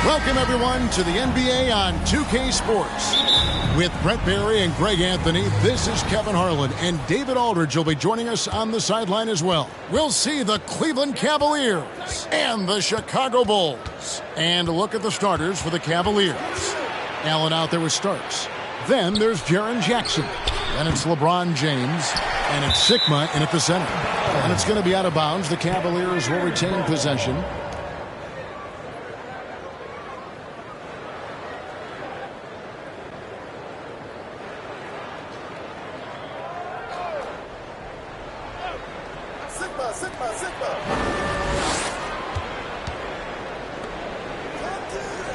Welcome, everyone, to the NBA on 2K Sports. With Brett Barry and Greg Anthony, this is Kevin Harlan, and David Aldridge will be joining us on the sideline as well. We'll see the Cleveland Cavaliers and the Chicago Bulls. And look at the starters for the Cavaliers. Allen out there with Starks. Then there's Jaren Jackson. Then it's LeBron James. And it's Sigma in at the center. And it's going to be out of bounds. The Cavaliers will retain possession.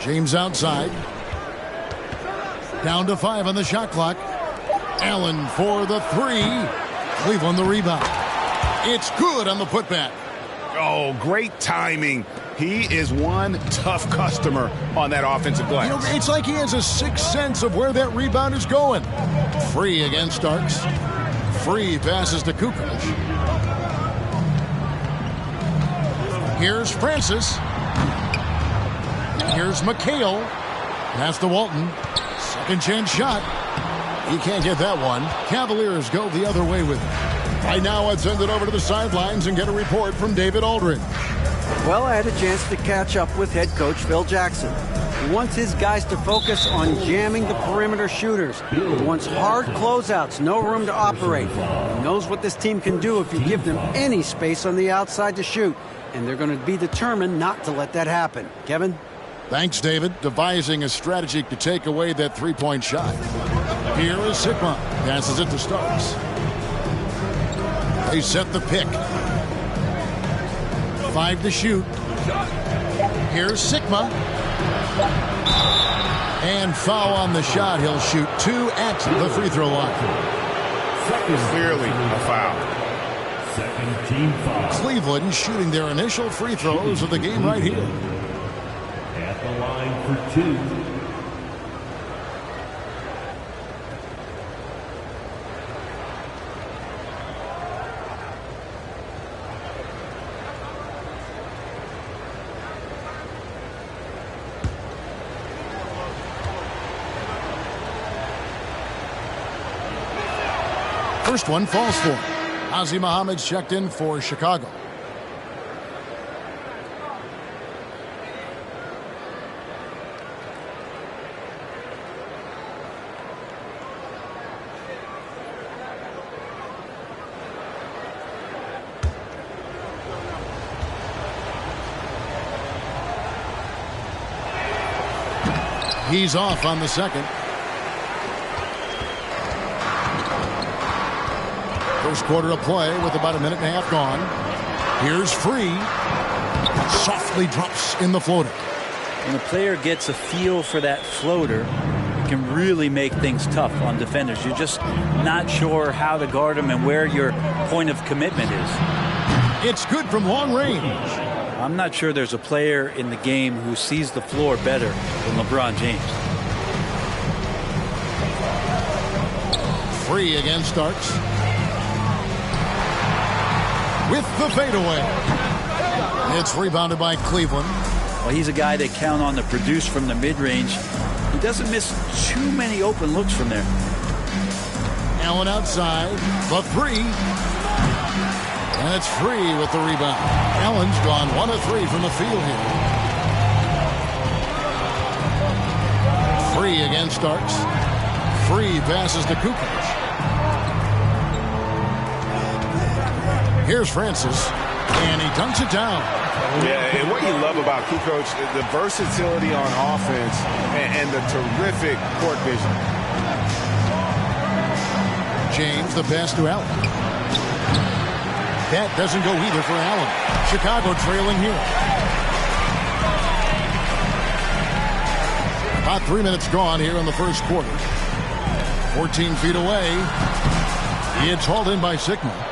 James outside. Down to 5 on the shot clock. Allen for the 3. Cleveland the rebound. It's good on the putback. Oh, great timing. He is one tough customer on that offensive glass. You know, it's like he has a sixth sense of where that rebound is going. Free against Starks. Free passes to Kukoc. Here's Francis. Here's McHale. Pass to Walton. Second chance shot. He can't get that one. Cavaliers go the other way with it. Right now, I'd send it over to the sidelines and get a report from David Aldridge. Well, I had a chance to catch up with head coach Phil Jackson. He wants his guys to focus on jamming the perimeter shooters. He wants hard closeouts, no room to operate. He knows what this team can do if you give them any space on the outside to shoot. And they're going to be determined not to let that happen. Kevin? Thanks, David. Devising a strategy to take away that three-point shot. Here is Sigma. Passes it to Starks. They set the pick. 5 to shoot. Here's Sigma. And foul on the shot. He'll shoot 2 at the free throw line. Clearly a foul. Second team foul. Cleveland shooting their initial free throws of the game right here. At the line for 2. First one falls for him. Ozzy Muhammad's checked in for Chicago. He's off on the second. First quarter of play with about a minute and a half gone. Here's Free. Softly drops in the floater. When a player gets a feel for that floater, it can really make things tough on defenders. You're just not sure how to guard them and where your point of commitment is. It's good from long range. I'm not sure there's a player in the game who sees the floor better than LeBron James. Free against Starks. With the fadeaway. It's rebounded by Cleveland. Well, he's a guy they count on to produce from the mid-range. He doesn't miss too many open looks from there. Allen outside. The 3. And it's Free with the rebound. Allen's gone 1 of 3 from the field here. Free against Starks. Free passes to Kukoc. Here's Francis, and he dunks it down. Yeah, and what you love about Kukoc, the versatility on offense and the terrific court vision. James, the pass to Allen. That doesn't go either for Allen. Chicago trailing here. About 3 minutes gone here in the first quarter. 14 feet away. It's hauled in by Sigma.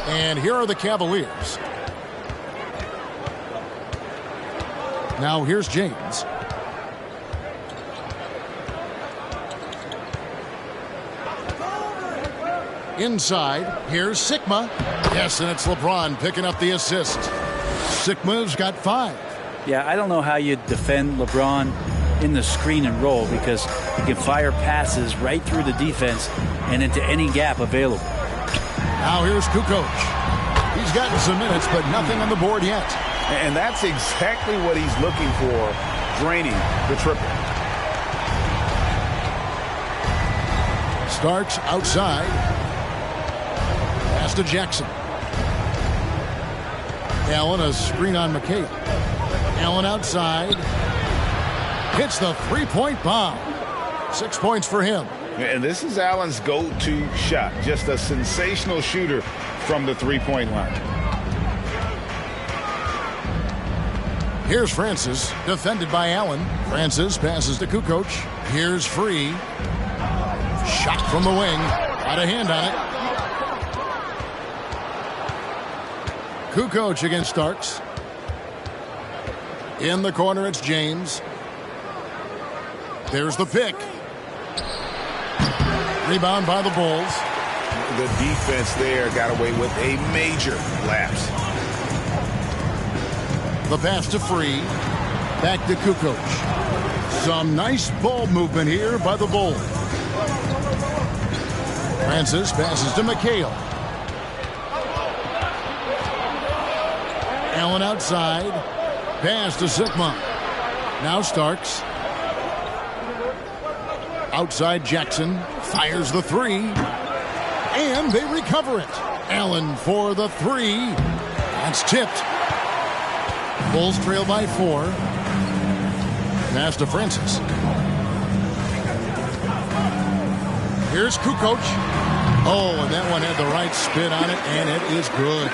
And here are the Cavaliers. Now here's James. Inside, here's Sigma. Yes, and it's LeBron picking up the assist. Sigma's got 5. Yeah, I don't know how you defend LeBron in the screen and roll, because he can fire passes right through the defense and into any gap available. Now here's Kukoc. He's gotten some minutes, but nothing on the board yet. And that's exactly what he's looking for, draining the triple. Starks outside. Pass to Jackson. Allen, a screen on McHale. Allen outside. Hits the three-point bomb. 6 points for him. And this is Allen's go-to shot. Just a sensational shooter from the three-point line. Here's Francis, defended by Allen. Francis passes to Kukoc. Here's Free. Shot from the wing. Got a hand on it. Kukoc against Starks. In the corner, it's James. There's the pick. Rebound by the Bulls. The defense there got away with a major lapse. The pass to Free. Back to Kukoc. Some nice ball movement here by the Bulls. Francis passes to McHale. Allen outside. Pass to Sigma. Now Starks. Outside Jackson. Fires the three. And they recover it. Allen for the three. That's tipped. Bulls trail by 4. Pass to Francis. Here's Kukoc. Oh, and that one had the right spin on it, and it is good.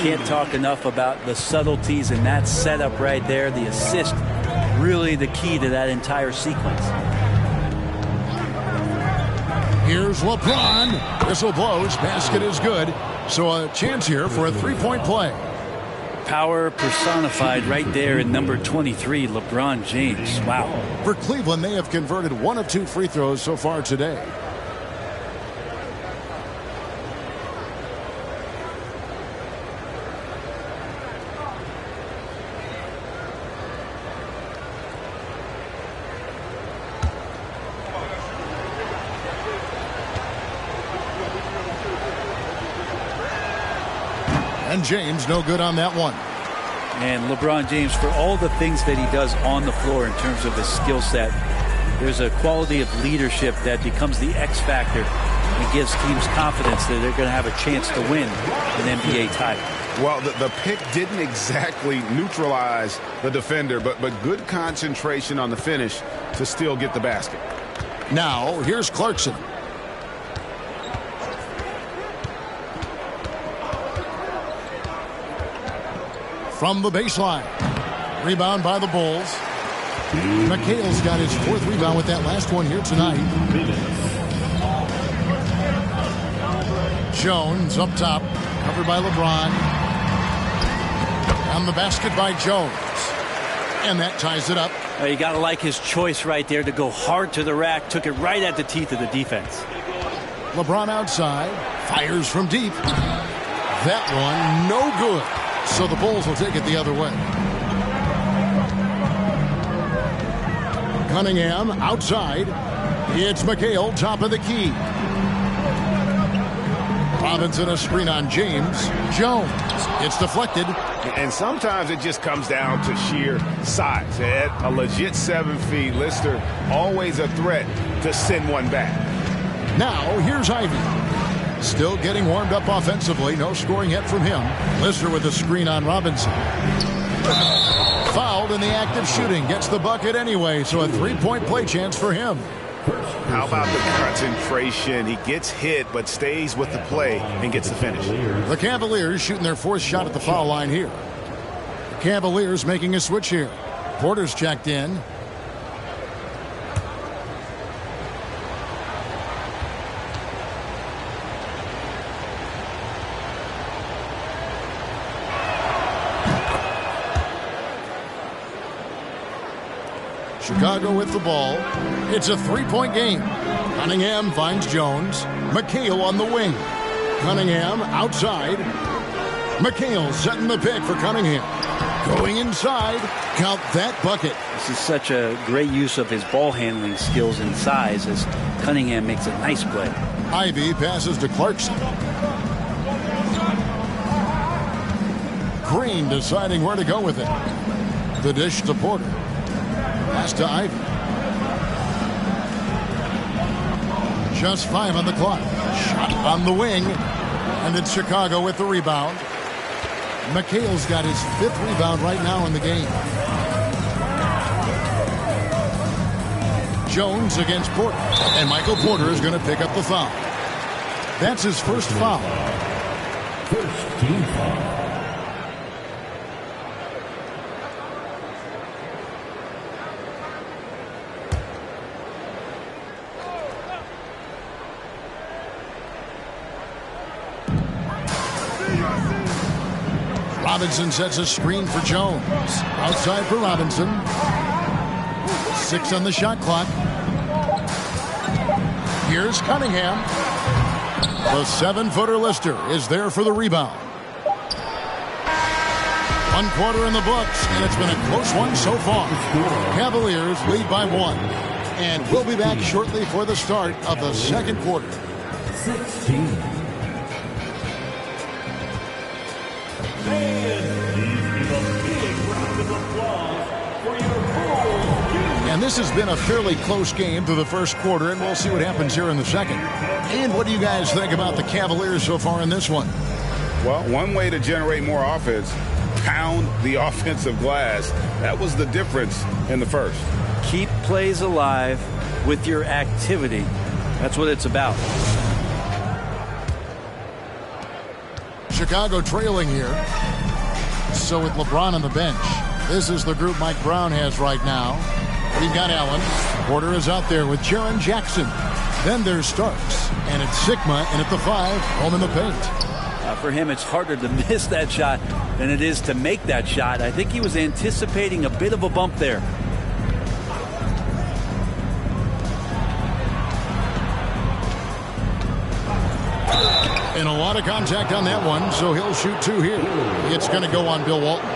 Can't talk enough about the subtleties in that setup right there. The assist, really the key to that entire sequence. Here's LeBron. Whistle blows. Basket is good. So a chance here for a three-point play. Power personified right there in number 23, LeBron James. Wow. For Cleveland, they have converted 1 of 2 free throws so far today. And James no good on that one. And LeBron James, for all the things that he does on the floor in terms of his skill set, there's a quality of leadership that becomes the X factor and gives teams confidence that they're going to have a chance to win an NBA title. Well, the pick didn't exactly neutralize the defender, but good concentration on the finish to still get the basket. Now, here's Clarkson. From the baseline. Rebound by the Bulls. McHale's got his 4th rebound with that last one here tonight. Jones up top. Covered by LeBron. On the basket by Jones. And that ties it up. You got to like his choice right there to go hard to the rack. Took it right at the teeth of the defense. LeBron outside. Fires from deep. That one no good. So the Bulls will take it the other way. Cunningham outside. It's McHale, top of the key. Robinson a screen on James. Jones. It's deflected. And sometimes it just comes down to sheer size. At a legit 7 feet, Lister always a threat to send one back. Now here's Ivy. Still getting warmed up offensively. No scoring yet from him. Lister with a screen on Robinson. Fouled in the act of shooting. Gets the bucket anyway, so a three-point play chance for him. How about the concentration? He gets hit, but stays with the play and gets the finish. The Cavaliers shooting their 4th shot at the foul line here. The Cavaliers making a switch here. Porter's checked in. Chicago with the ball. It's a 3-point game. Cunningham finds Jones. McHale on the wing. Cunningham outside. McHale setting the pick for Cunningham. Going inside. Count that bucket. This is such a great use of his ball handling skills and size as Cunningham makes a nice play. Ivy passes to Clarkson. Green deciding where to go with it. The dish to Porter. Pass to Ivy. Just 5 on the clock. Shot on the wing. And it's Chicago with the rebound. McHale's got his 5th rebound right now in the game. Jones against Porter. And Michael Porter is going to pick up the foul. That's his first foul. First team foul. Robinson sets a screen for Jones. Outside for Robinson. 6 on the shot clock. Here's Cunningham. The 7-footer Lister is there for the rebound. 1 quarter in the books, and it's been a close one so far. Cavaliers lead by 1. And we'll be back shortly for the start of the second quarter. 16. And this has been a fairly close game through the first quarter, and we'll see what happens here in the second. And what do you guys think about the Cavaliers so far in this one? Well, one way to generate more offense, pound the offensive glass. That was the difference in the first. Keep plays alive with your activity. That's what it's about. Chicago trailing here. So with LeBron on the bench, this is the group Mike Brown has right now. We've got Allen. Porter is out there with Jaren Jackson. Then there's Starks. And it's Sigma in at the 5, home in the paint. For him, it's harder to miss that shot than it is to make that shot. I think he was anticipating a bit of a bump there. And a lot of contact on that one, so he'll shoot 2 here. It's going to go on Bill Walton.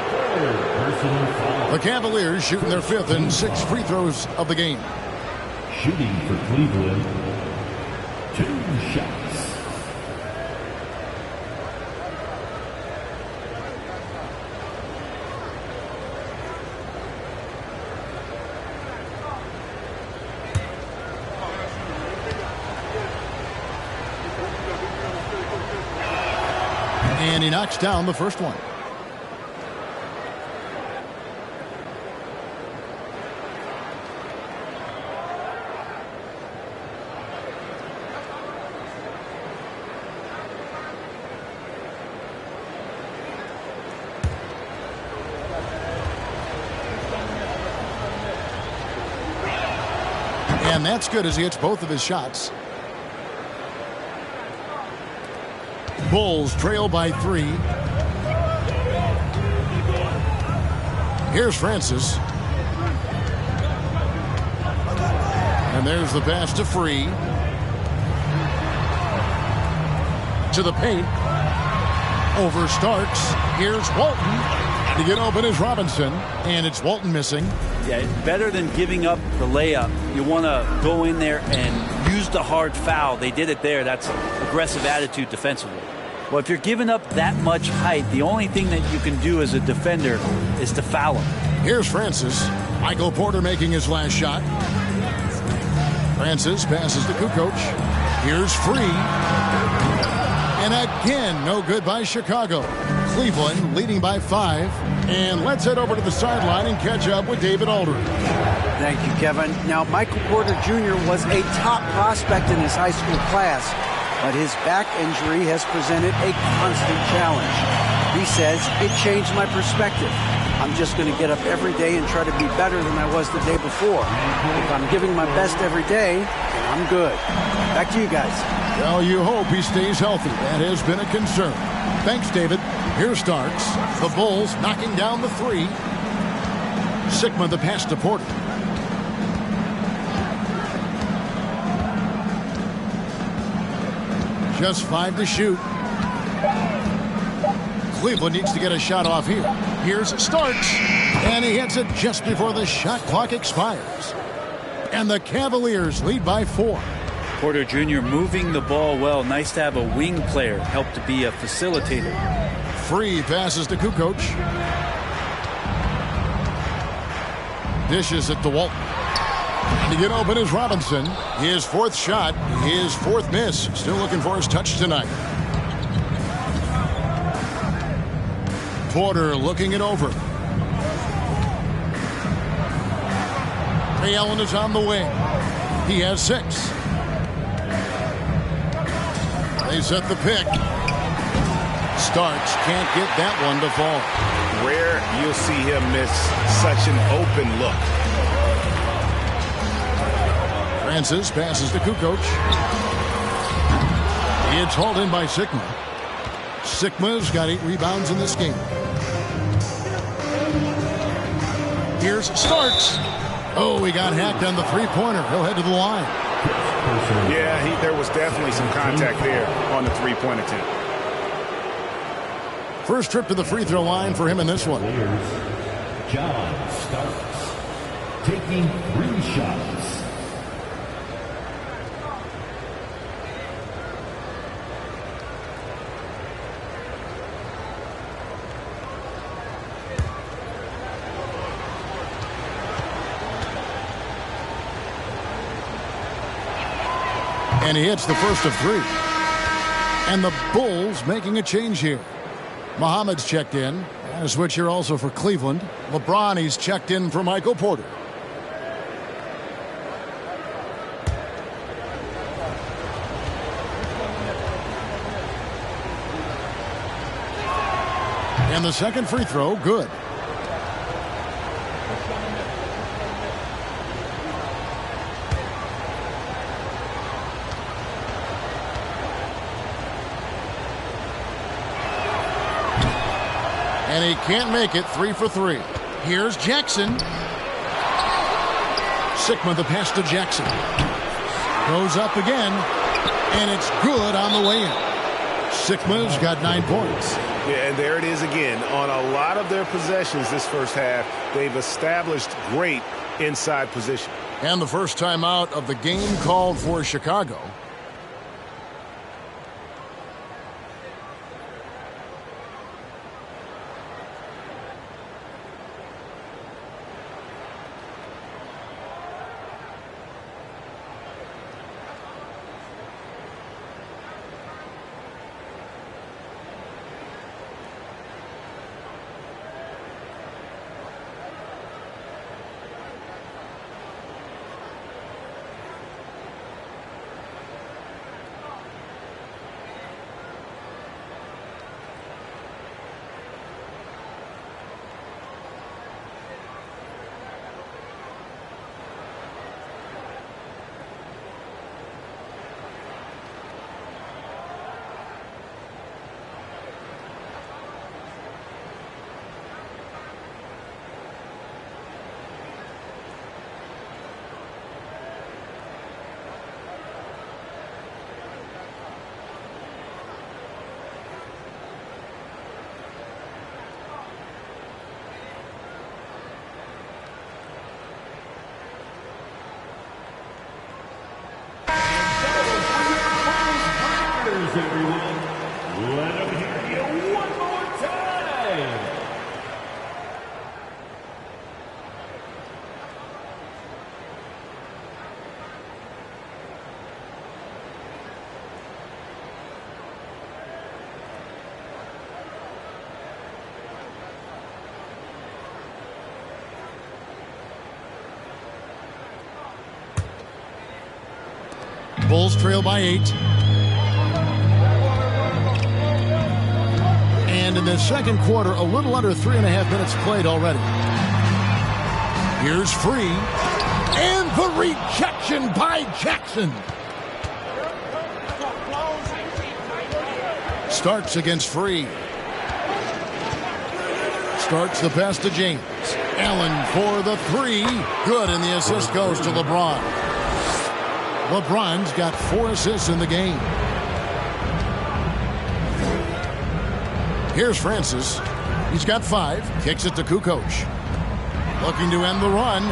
The Cavaliers shooting their 5th and 6th free throws of the game. Shooting for Cleveland. 2 shots. And he knocks down the first one. And that's good as he hits both of his shots. Bulls trail by 3. Here's Francis. And there's the pass to Free. To the paint. Over Starks. Here's Walton. To get open is Robinson. And it's Walton missing. Yeah, better than giving up the layup. You want to go in there and use the hard foul. They did it there. That's aggressive attitude defensively. Well, if you're giving up that much height, the only thing that you can do as a defender is to foul him. Here's Francis. Michael Porter making his last shot. Francis passes to Kukoc. Here's Free. And again, no good by Chicago. Cleveland leading by 5. And let's head over to the sideline and catch up with David Aldridge. Thank you, Kevin. Now, Michael Porter Jr. was a top prospect in his high school class, but his back injury has presented a constant challenge. He says, it changed my perspective. I'm just going to get up every day and try to be better than I was the day before. If I'm giving my best every day, I'm good. Back to you guys. Well, you hope he stays healthy. That has been a concern. Thanks, David. Here's Starks. The Bulls knocking down the 3. Sigma the pass to Porter. Just 5 to shoot. Cleveland needs to get a shot off here. Here's Starks, and he hits it just before the shot clock expires. And the Cavaliers lead by 4. Porter Jr. moving the ball well. Nice to have a wing player help to be a facilitator. Free passes to Kukoc. Dishes it to Walton. And to get open is Robinson. His 4th shot, his 4th miss. Still looking for his touch tonight. Porter looking it over. Ray Allen is on the wing. He has 6. They set the pick. Starks can't get that one to fall. Rare you'll see him miss such an open look. Francis passes to Kukoc. It's hauled in by Sigma. Sigma's got 8 rebounds in this game. Here's Starks. Oh, he got hacked on the 3-pointer. He'll head to the line. Yeah, there was definitely some contact there on the 3-point attempt. First trip to the free throw line for him in this one. John Starks taking 3 shots. And he hits the first of 3. And the Bulls making a change here. Muhammad's checked in. And a switch here also for Cleveland. LeBron, he's checked in for Michael Porter. And the second free throw, good. And he can't make it. 3 for 3. Here's Jackson. Sigma the pass to Jackson. Goes up again. And it's good on the way in. Sigma's got 9 points. Yeah, and there it is again. On a lot of their possessions this first half, they've established great inside position. And the first time out of the game called for Chicago. Everyone, let them hear you one more time. Bulls trail by 8. And in the second quarter, a little under 3.5 minutes played already. Here's Free. And the rejection by Jackson. Starks against Free. Starks the pass to James. Allen for the 3. Good, and the assist goes to LeBron. LeBron's got 4 assists in the game. Here's Francis. He's got 5. Kicks it to Kukoc. Looking to end the run.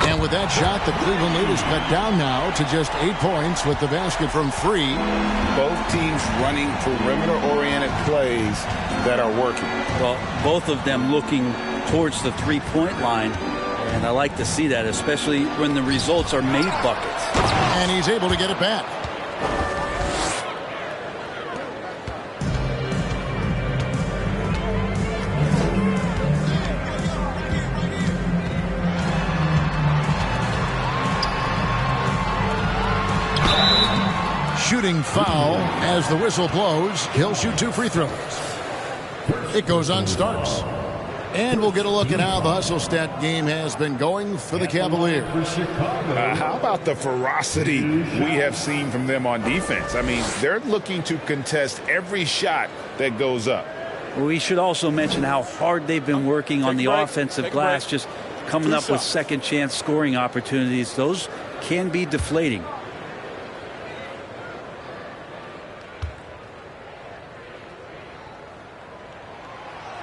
And with that shot, the Cleveland lead is cut down now to just 8 points with the basket from 3. Both teams running perimeter-oriented plays that are working. Well, both of them looking towards the three-point line. And I like to see that, especially when the results are made buckets. And he's able to get it back. Shooting foul as the whistle blows. He'll shoot 2 free throws. It goes on Starks. And we'll get a look at how the hustle stat game has been going for the Cavaliers. How about the ferocity we have seen from them on defense? I mean, they're looking to contest every shot that goes up. We should also mention how hard they've been working on the offensive glass, just coming up with second chance scoring opportunities. Those can be deflating.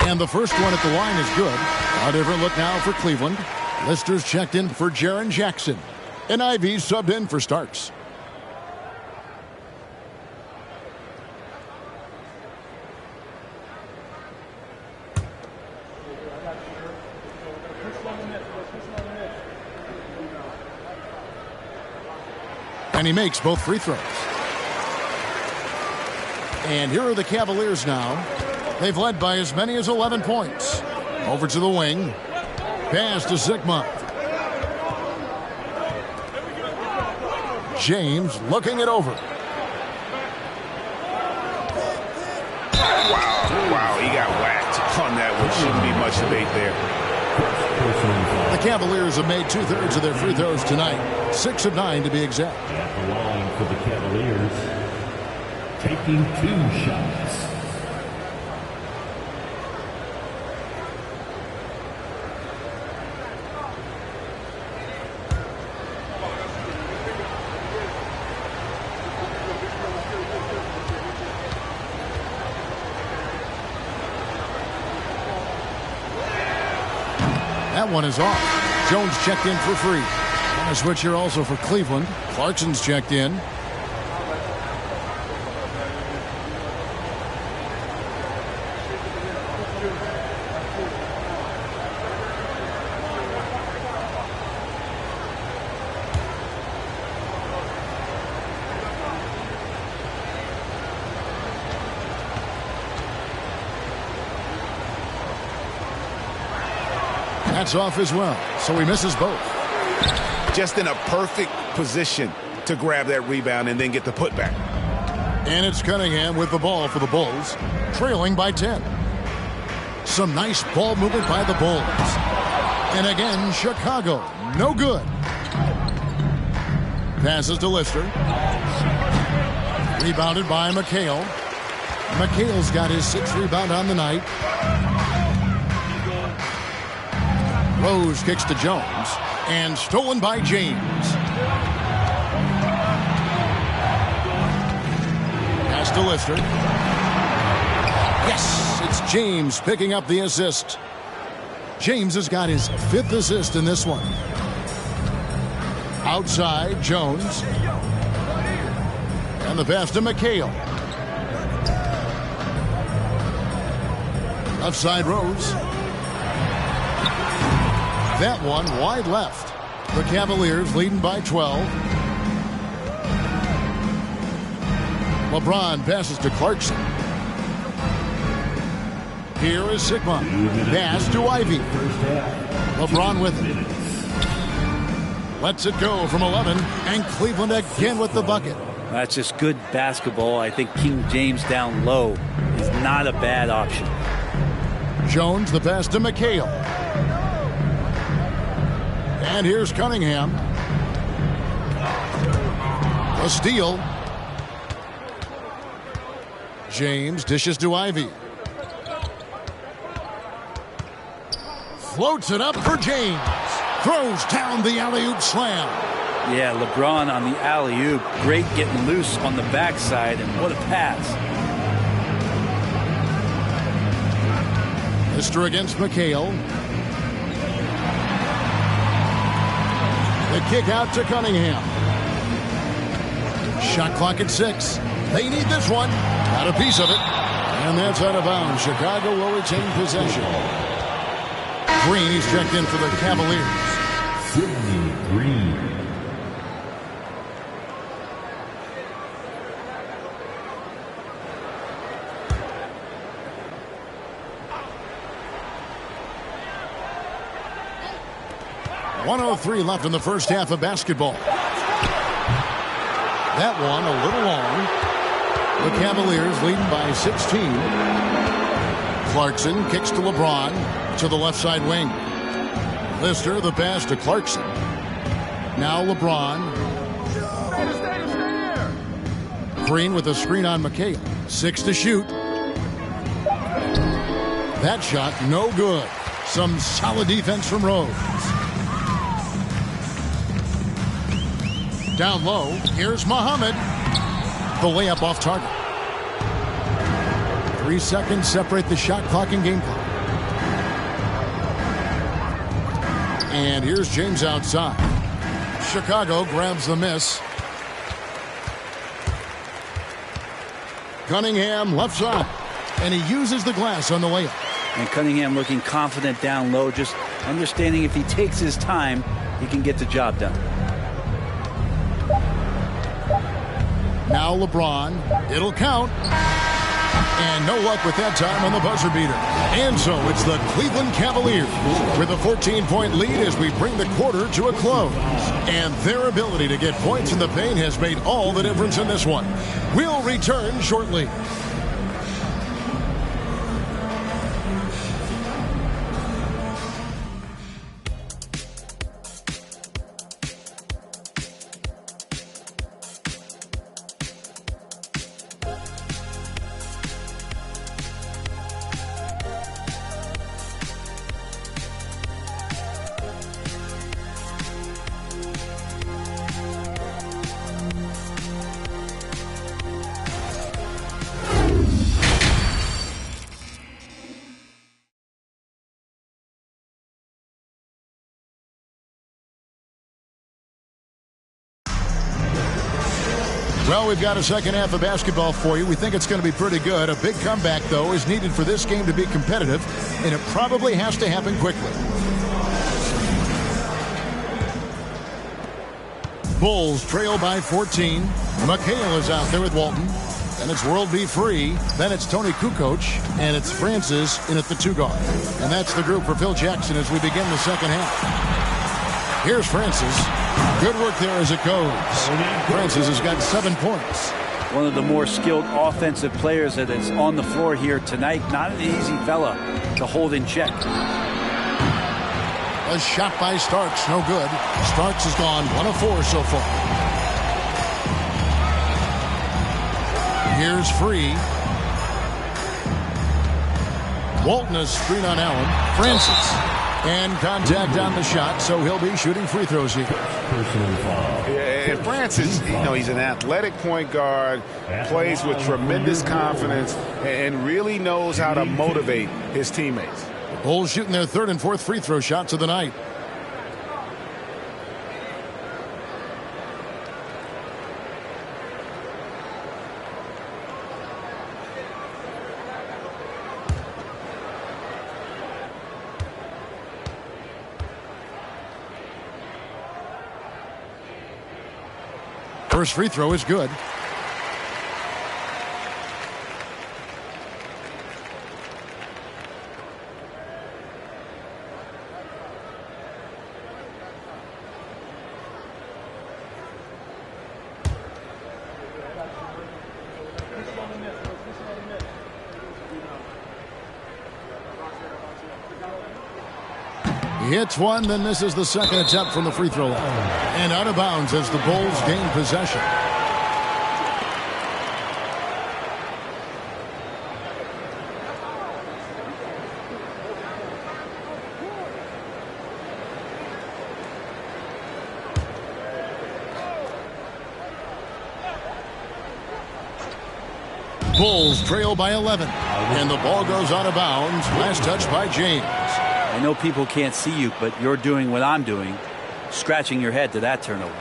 And the first one at the line is good. A different look now for Cleveland. Lister's checked in for Jaren Jackson. And Ivy subbed in for Starks. And he makes both free throws. And here are the Cavaliers now. They've led by as many as 11 points. Over to the wing. Pass to Sigma. James looking it over. Wow, he got whacked on that one. Shouldn't be much debate there. The Cavaliers have made 2/3 of their free throws tonight. 6 of 9 to be exact. At the line for the Cavaliers, taking 2 shots. That one is off. Jones checked in for free. And a switch here also for Cleveland. Clarkson's checked in. That's off as well, so he misses both. Just in a perfect position to grab that rebound and then get the putback. And it's Cunningham with the ball for the Bulls, trailing by 10. Some nice ball movement by the Bulls. And again, Chicago, no good. Passes to Lister. Rebounded by McHale. McHale's got his 6th rebound on the night. Rose kicks to Jones, and stolen by James. Pass to Lister. Yes, it's James picking up the assist. James has got his 5th assist in this one. Outside, Jones. And the pass to McHale. Left side, Rose. That one wide left. The Cavaliers leading by 12. LeBron passes to Clarkson. Here is Sigma. Pass to Ivy. LeBron with it. Lets it go from 11. And Cleveland again with the bucket. That's just good basketball. I think King James down low is not a bad option. Jones, the pass to McHale. And here's Cunningham. A steal. James dishes to Ivy. Floats it up for James. Throws down the alley-oop slam. Yeah, LeBron on the alley-oop. Great getting loose on the backside, and what a pass. Lister against McHale. The kick out to Cunningham. Shot clock at 6. They need this one. Got a piece of it. And that's out of bounds. Chicago will retain possession. Green, he's checked in for the Cavaliers. Sidney Green. .103 left in the first half of basketball. That one a little long. The Cavaliers leading by 16. Clarkson kicks to LeBron to the left side wing. Lister, the pass to Clarkson. Now LeBron. Green with a screen on McHale. 6 to shoot. That shot no good. Some solid defense from Rose. Down low, here's Muhammad. The layup off target. 3 seconds separate the shot clock and game clock. And here's James outside. Chicago grabs the miss. Cunningham left side. And he uses the glass on the layup. And Cunningham looking confident down low, just understanding if he takes his time, he can get the job done. Now LeBron. It'll count. And no luck with that time on the buzzer beater. And so it's the Cleveland Cavaliers with a 14-point lead as we bring the quarter to a close. And their ability to get points in the paint has made all the difference in this one. We'll return shortly. Well, we've got a second half of basketball for you. We think it's going to be pretty good. A big comeback, though, is needed for this game to be competitive, and it probably has to happen quickly. Bulls trail by 14. McHale is out there with Walton. Then it's World B. Free. Then it's Tony Kukoc. And it's Francis in at the 2 guard. And that's the group for Phil Jackson as we begin the second half. Here's Francis. Good work there as it goes. Francis has got 7 points. One of the more skilled offensive players that is on the floor here tonight. Not an easy fella to hold in check. A shot by Starks, no good. Starks has gone 1 of 4 so far. Here's Free. Walton a screen on Allen. Francis. And contact on the shot, so he'll be shooting free throws here. Yeah, and Francis, he's an athletic point guard, plays with tremendous confidence, and really knows how to motivate his teammates. The Bulls shooting their 3rd and 4th free throw shots of the night. First free throw is good. He hits one, then this is the second attempt from the free throw line. And out of bounds as the Bulls gain possession. Bulls trail by 11. And the ball goes out of bounds. Last touch by James. I know people can't see you, but you're doing what I'm doing, scratching your head to that turnover.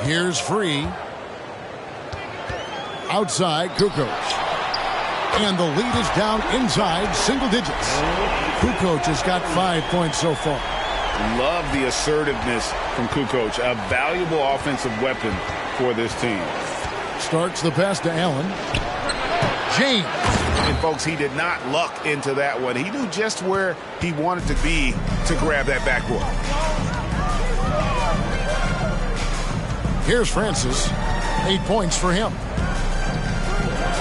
Here's Free. Outside, Kukoc. And the lead is down inside single digits. Kukoc has got 5 points so far. Love the assertiveness from Kukoc, a valuable offensive weapon for this team. Starts the pass to Allen. James. And folks, he did not luck into that one. He knew just where he wanted to be to grab that backboard. Here's Francis. 8 points for him.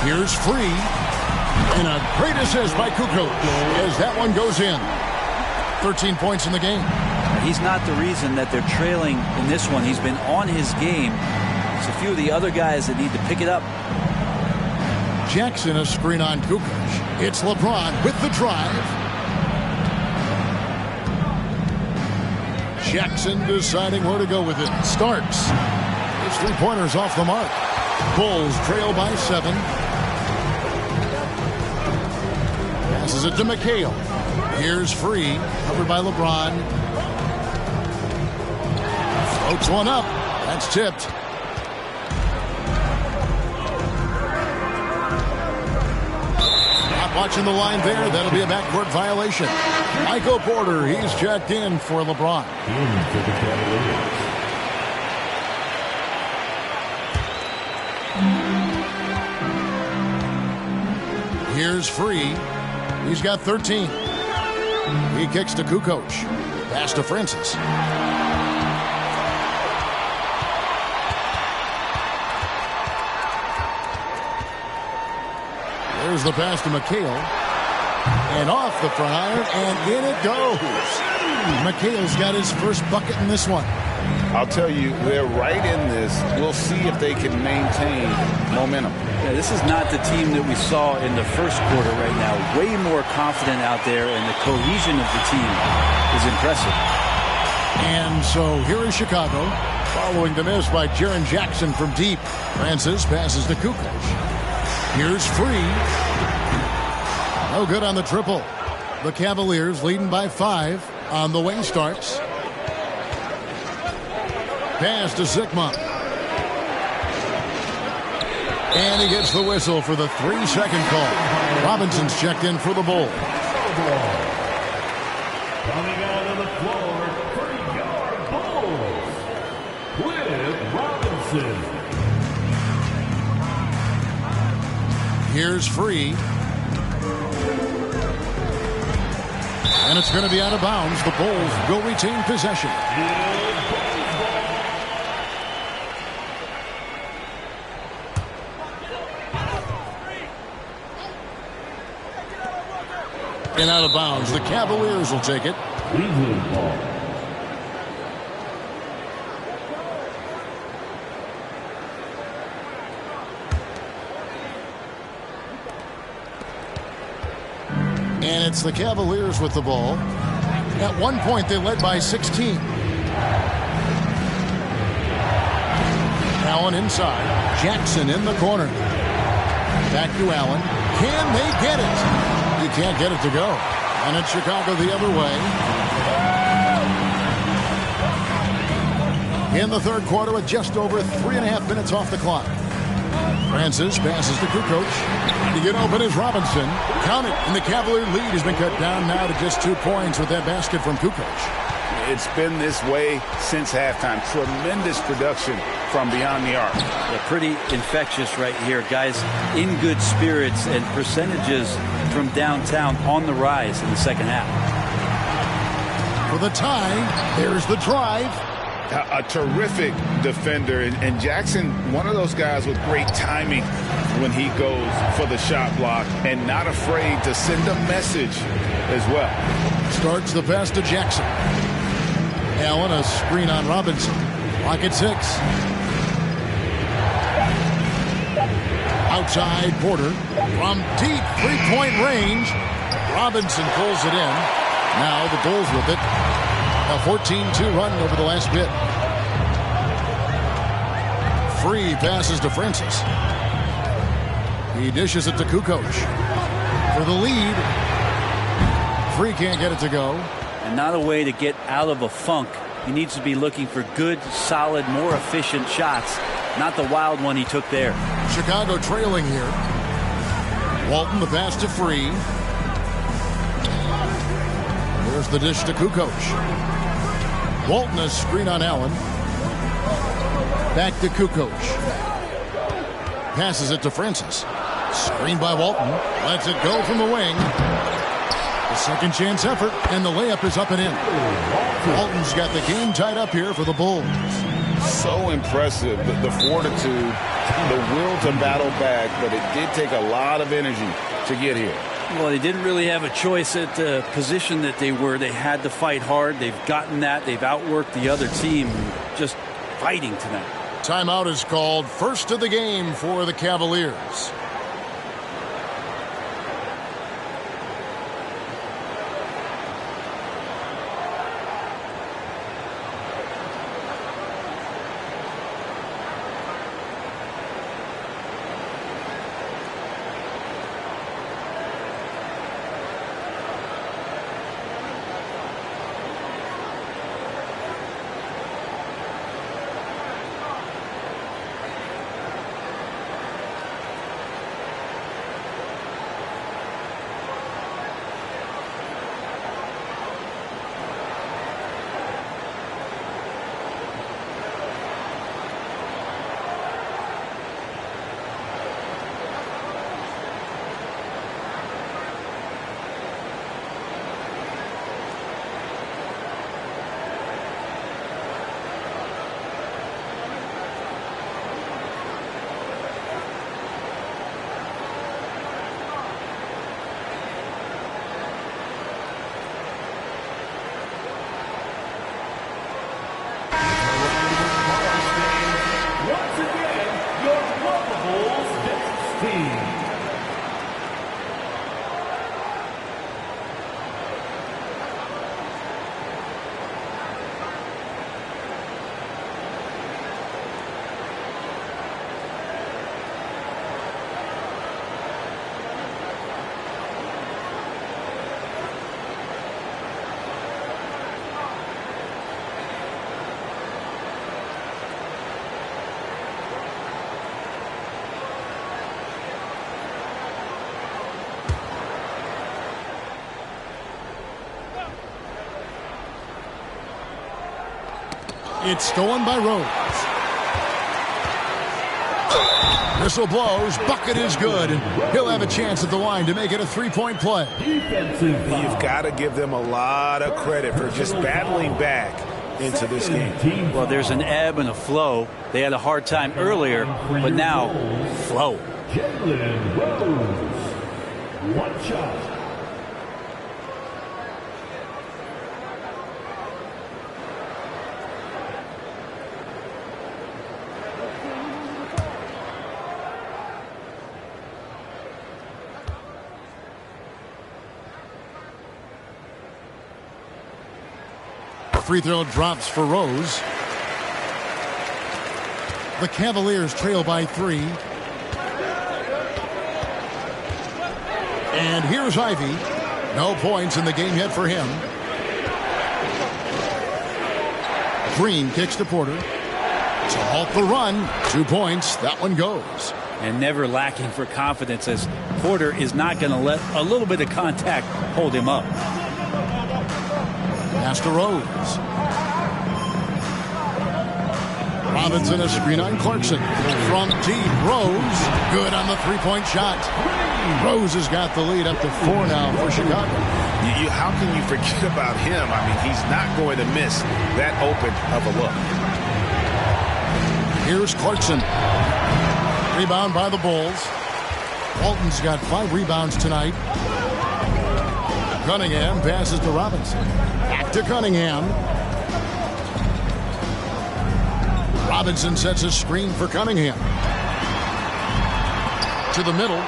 Here's Free. And a great assist by Kukoc as that one goes in. 13 points in the game. He's not the reason that they're trailing in this one. He's been on his game. There's a few of the other guys that need to pick it up. Jackson, a screen on Kukoc. It's LeBron with the drive. Jackson deciding where to go with it. Starks. His three-pointers off the mark. Bulls trail by 7. Passes it to McHale. Here's Free. Covered by LeBron. Floats one up. That's tipped. Not watching the line there. That'll be a backcourt violation. Michael Porter, he's checked in for LeBron. Here's Free. He's got 13. He kicks to Kukoc. Pass to Francis. There's the pass to McHale. And off the front iron, and in it goes. McHale's got his first bucket in this one. I'll tell you, they're right in this. We'll see if they can maintain momentum. Yeah, this is not the team that we saw in the first quarter right now. Way more confident out there, and the cohesion of the team is impressive. And so here is Chicago, following the miss by Jaren Jackson from deep. Francis passes to Kukoc. Here's Free. No good on the triple. The Cavaliers leading by 5 on the wing starts. Pass to Zikma. And he gets the whistle for the 3-second call. Robinson's checked in for the Bulls. Coming out of the floor for your Bulls, with Robinson. Here's Free. And it's going to be out of bounds. The Bulls will retain possession. And out of bounds. The Cavaliers will take it. Cleveland ball. And it's the Cavaliers with the ball. At one point, they led by 16. Allen inside. Jackson in the corner. Back to Allen. Can they get it? You can't get it to go. And it's Chicago the other way. In the third quarter with just over 3.5 minutes off the clock. Francis passes to Kukoc. To get open is Robinson. Count it. And the Cavalier lead has been cut down now to just 2 points with that basket from Kukoc. It's been this way since halftime. Tremendous production from beyond the arc. Yeah, pretty infectious right here. Guys in good spirits, and percentages from downtown on the rise in the second half. For the tie, there's the drive. A terrific defender. And Jackson, one of those guys with great timing when he goes for the shot block and not afraid to send a message as well. Starts the pass to Jackson. Allen, a screen on Robinson. Clock at 6. Outside Porter from deep 3-point range. Robinson pulls it in. Now the Bulls with it. A 14-2 run over the last bit. Free passes to Francis. He dishes it to Kukoc for the lead. Free can't get it to go. And not a way to get out of a funk. He needs to be looking for good, solid, more efficient shots, not the wild one he took there. Chicago trailing here. Walton the pass to Free. There's the dish to Kukoc. Walton a screen on Allen. Back to Kukoc. Passes it to Francis. Screen by Walton. Lets it go from the wing. The second chance effort, and the layup is up and in. Walton's got the game tied up here for the Bulls. So impressive, the fortitude, the will to battle back, but it did take a lot of energy to get here. Well, they didn't really have a choice at the position that they were. They had to fight hard. They've gotten that. They've outworked the other team, just fighting tonight. Timeout is called. First of the game for the Cavaliers. It's stolen by Rose. Whistle blows. Bucket is good. He'll have a chance at the line to make it a three-point play. You've got to give them a lot of credit for just battling back into this game. Well, there's an ebb and a flow. They had a hard time earlier, but now, flow. Jalen Rose. One shot. Free throw drops for Rose. The Cavaliers trail by 3. And here's Ivy. No points in the game yet for him. Green kicks to Porter. To halt the run. 2 points. That one goes. And never lacking for confidence, as Porter is not going to let a little bit of contact hold him up. Pass to Rose. Robinson a screen on Clarkson. From deep. Rose. Good on the three-point shot. Rose has got the lead up to 4 now for Chicago. How can you forget about him? I mean, he's not going to miss that open of a look. Here's Clarkson. Rebound by the Bulls. Walton's got 5 rebounds tonight. Cunningham passes to Robinson. Back to Cunningham. Robinson sets a screen for Cunningham. To the middle.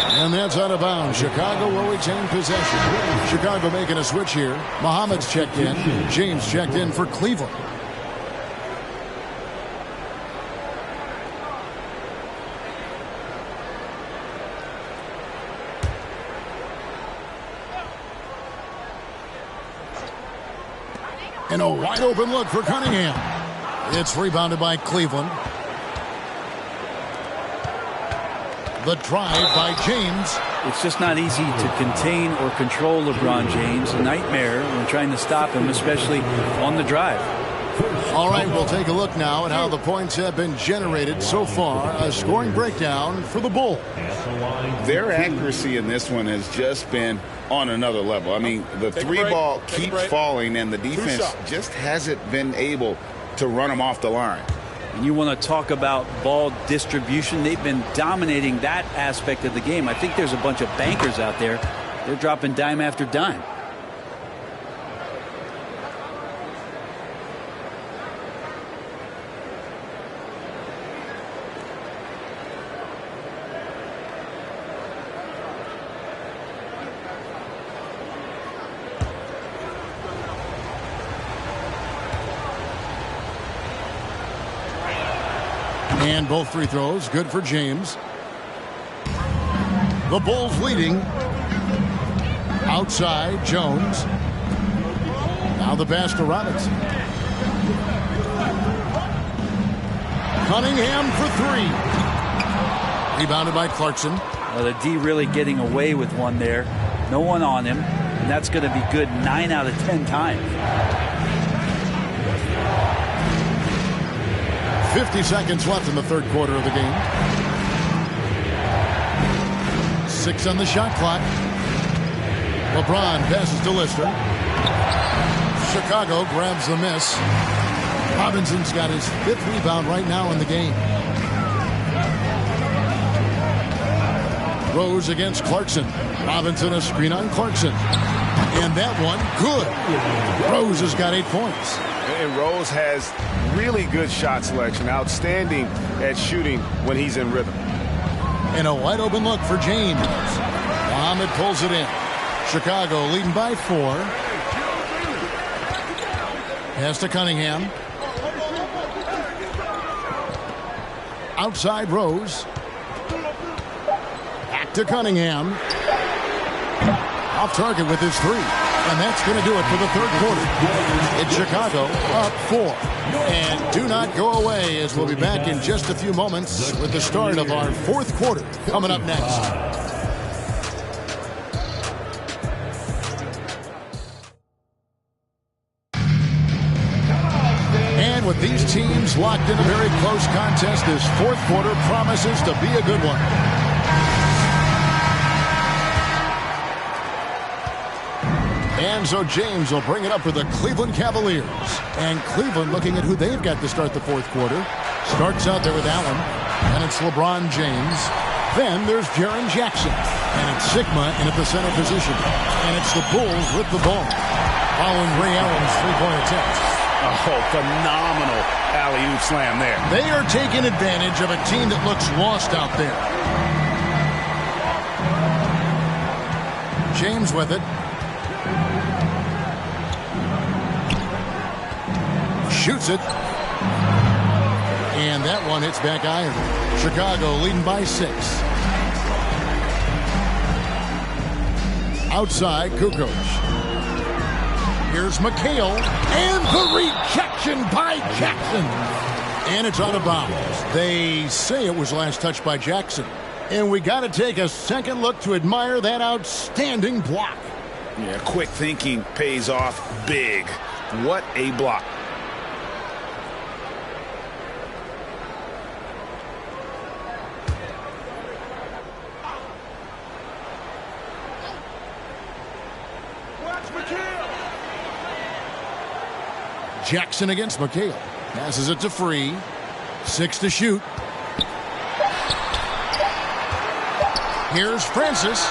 And that's out of bounds. Chicago will retain possession. Chicago making a switch here. Muhammad's checked in. James checked in for Cleveland. And a wide open look for Cunningham. It's rebounded by Cleveland. The drive by James. It's just not easy to contain or control LeBron James. A nightmare when trying to stop him, especially on the drive. All right, we'll take a look now at how the points have been generated so far. A scoring breakdown for the Bulls. Their accuracy in this one has just been on another level. I mean, the three ball keeps falling, and the defense just hasn't been able to run them off the line. And you want to talk about ball distribution. They've been dominating that aspect of the game. I think there's a bunch of bankers out there. They're dropping dime after dime. And both free throws good for James. The Bulls leading. Outside, Jones. Now the pass to Robinson. Cunningham for three. Rebounded by Clarkson. Well, the D really getting away with one there. No one on him. And that's going to be good 9 out of 10 times. 50 seconds left in the third quarter of the game. 6 on the shot clock. LeBron passes to Lister. Chicago grabs the miss. Robinson's got his 5th rebound right now in the game. Rose against Clarkson. Robinson a screen on Clarkson. And that one, good. Rose has got 8 points. And Rose has really good shot selection. Outstanding at shooting when he's in rhythm. And a wide open look for James. Muhammad pulls it in. Chicago leading by 4. Pass to Cunningham. Outside Rose. Back to Cunningham. Off target with his 3. And that's going to do it for the third quarter. It's Chicago up 4. And do not go away, as we'll be back in just a few moments with the start of our fourth quarter coming up next. And with these teams locked in a very close contest, this fourth quarter promises to be a good one. And so James will bring it up for the Cleveland Cavaliers. And Cleveland looking at who they've got to start the fourth quarter. Starts out there with Allen. And it's LeBron James. Then there's Jaren Jackson. And it's Sigma in at the center position. And it's the Bulls with the ball. Following Ray Allen's three-point attempt. Oh, phenomenal alley-oop slam there. They are taking advantage of a team that looks lost out there. James with it. Shoots it. And that one hits back iron. Chicago leading by 6. Outside, Kukoc. Here's McHale. And the rejection by Jackson. And it's out of bounds. They say it was last touched by Jackson. And we got to take a second look to admire that outstanding block. Yeah, quick thinking pays off big. What a block. Jackson against McHale. Passes it to Free. 6 to shoot. Here's Francis.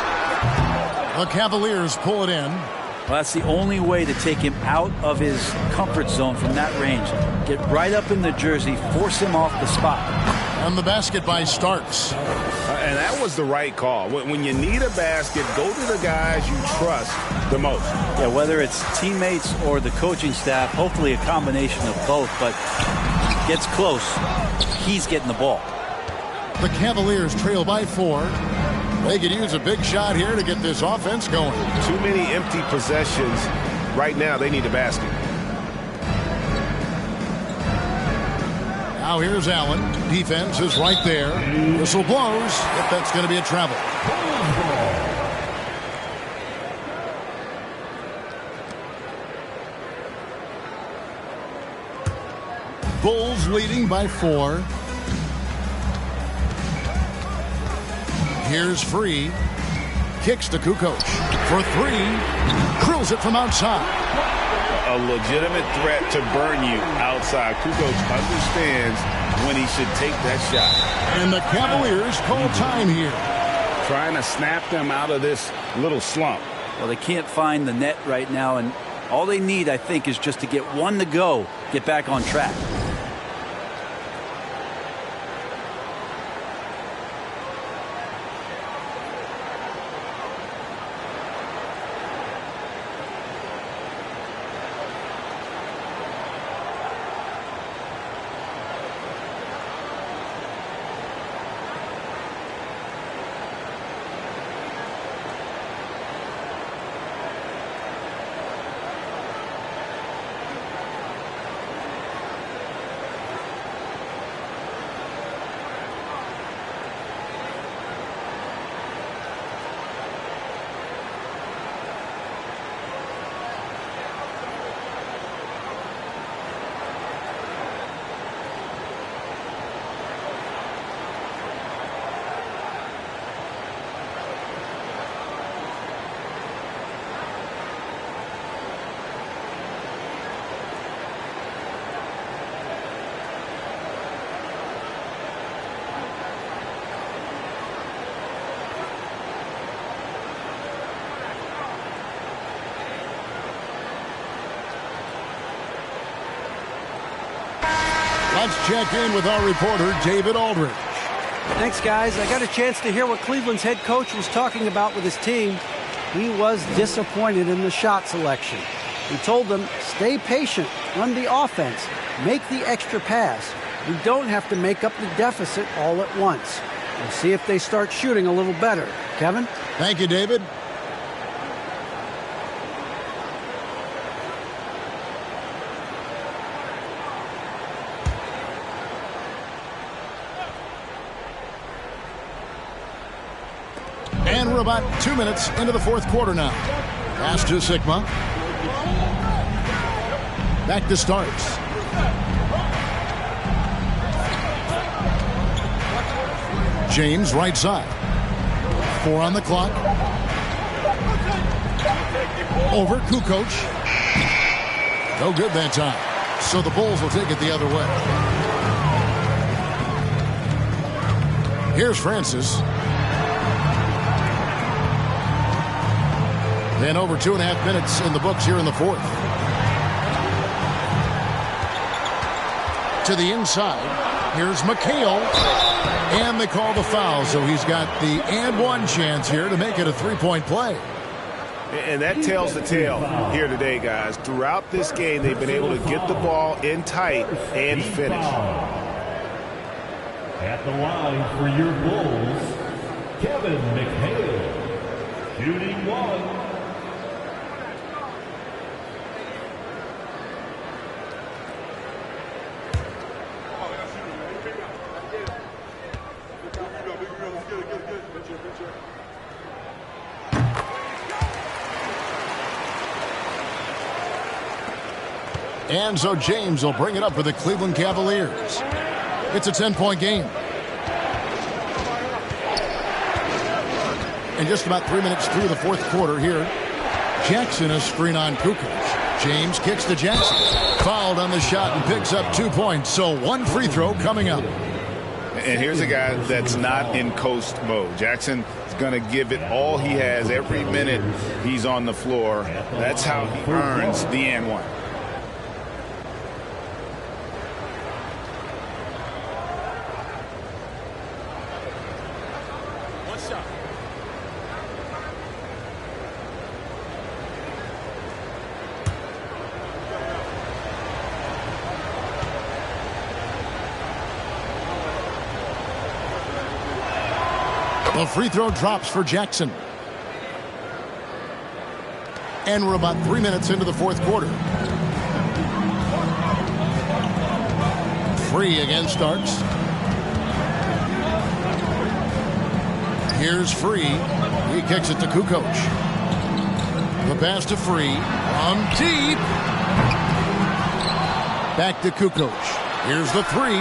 The Cavaliers pull it in. Well, that's the only way to take him out of his comfort zone from that range. Get right up in the jersey, force him off the spot. And the basket by Starks. And that was the right call. When you need a basket, go to the guys you trust the most. Yeah, whether it's teammates or the coaching staff, hopefully a combination of both, but gets close, he's getting the ball. The Cavaliers trail by 4. They could use a big shot here to get this offense going. Too many empty possessions. Right now, they need a basket. Now here's Allen. Defense is right there. Whistle blows, if that's going to be a travel. Bulls leading by 4. Here's Free. Kicks to Kukoc for 3. Drills it from outside. A legitimate threat to burn you outside. Kukoc understands when he should take that shot. And the Cavaliers call time here. Trying to snap them out of this little slump. Well, they can't find the net right now, and all they need, I think, is just to get one to go, get back on track. Let's check in with our reporter, David Aldridge. Thanks, guys. I got a chance to hear what Cleveland's head coach was talking about with his team. He was disappointed in the shot selection. He told them, stay patient, run the offense, make the extra pass. We don't have to make up the deficit all at once. We'll see if they start shooting a little better. Kevin? Thank you, David. And we're about 2 minutes into the fourth quarter now. Pass to Sigma. Back to Starks. James right side. 4 on the clock. Over Kukoc. No good that time. So the Bulls will take it the other way. Here's Francis. And over 2.5 minutes in the books here in the fourth. To the inside. Here's McHale. And they call the foul, so he's got the and one chance here to make it a three-point play. And that tells the tale here today, guys. Throughout this game, they've been able to get the ball in tight and finish. At the line for your Bulls, Kevin McHale, shooting 1. And so James will bring it up for the Cleveland Cavaliers. It's a 10-point game. And just about 3 minutes through the fourth quarter here, Jackson is screen on Kukoc. James kicks to Jackson. Fouled on the shot and picks up 2 points. So 1 free throw coming up. And here's a guy that's not in coast mode. Jackson is going to give it all he has every minute he's on the floor. That's how he earns the and one. The free throw drops for Jackson. And we're about 3 minutes into the fourth quarter. Free again starts. Here's Free. He kicks it to Kukoc. The pass to Free. From deep. Back to Kukoc. Here's the three.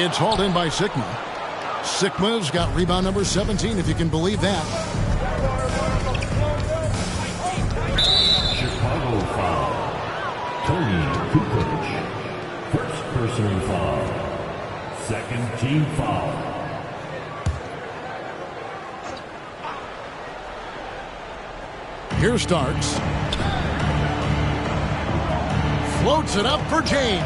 It's hauled in by Sigma. Sigma's got rebound number 17, if you can believe that. Chicago foul. Tony Kukoc. First personal foul. Second team foul. Here starts. Floats it up for James.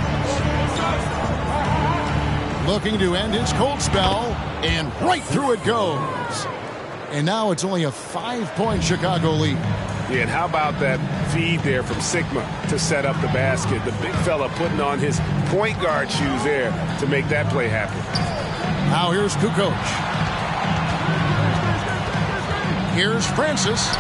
Looking to end his cold spell, and right through it goes. And now it's only a 5-point Chicago lead. Yeah, and how about that feed there from Sigma to set up the basket? The big fella putting on his point guard shoes there to make that play happen. Now here's Kukoc. Here's Francis.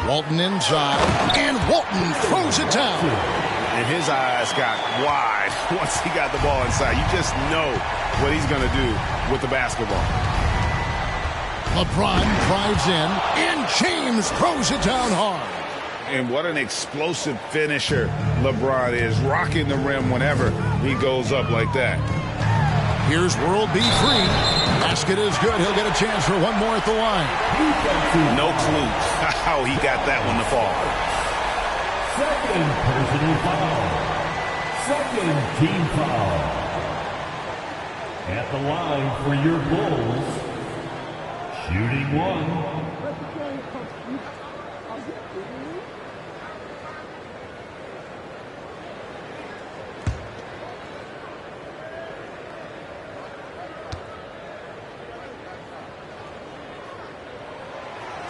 Walton inside, and Walton throws it down. And his eyes got wide once he got the ball inside. You just know what he's going to do with the basketball. LeBron drives in, and James throws it down hard. And what an explosive finisher LeBron is, rocking the rim whenever he goes up like that. Here's World B. Free. Basket is good. He'll get a chance for one more at the line. No clue how he got that one to fall. Second personal foul. Second team foul. At the line for your Bulls. Shooting one.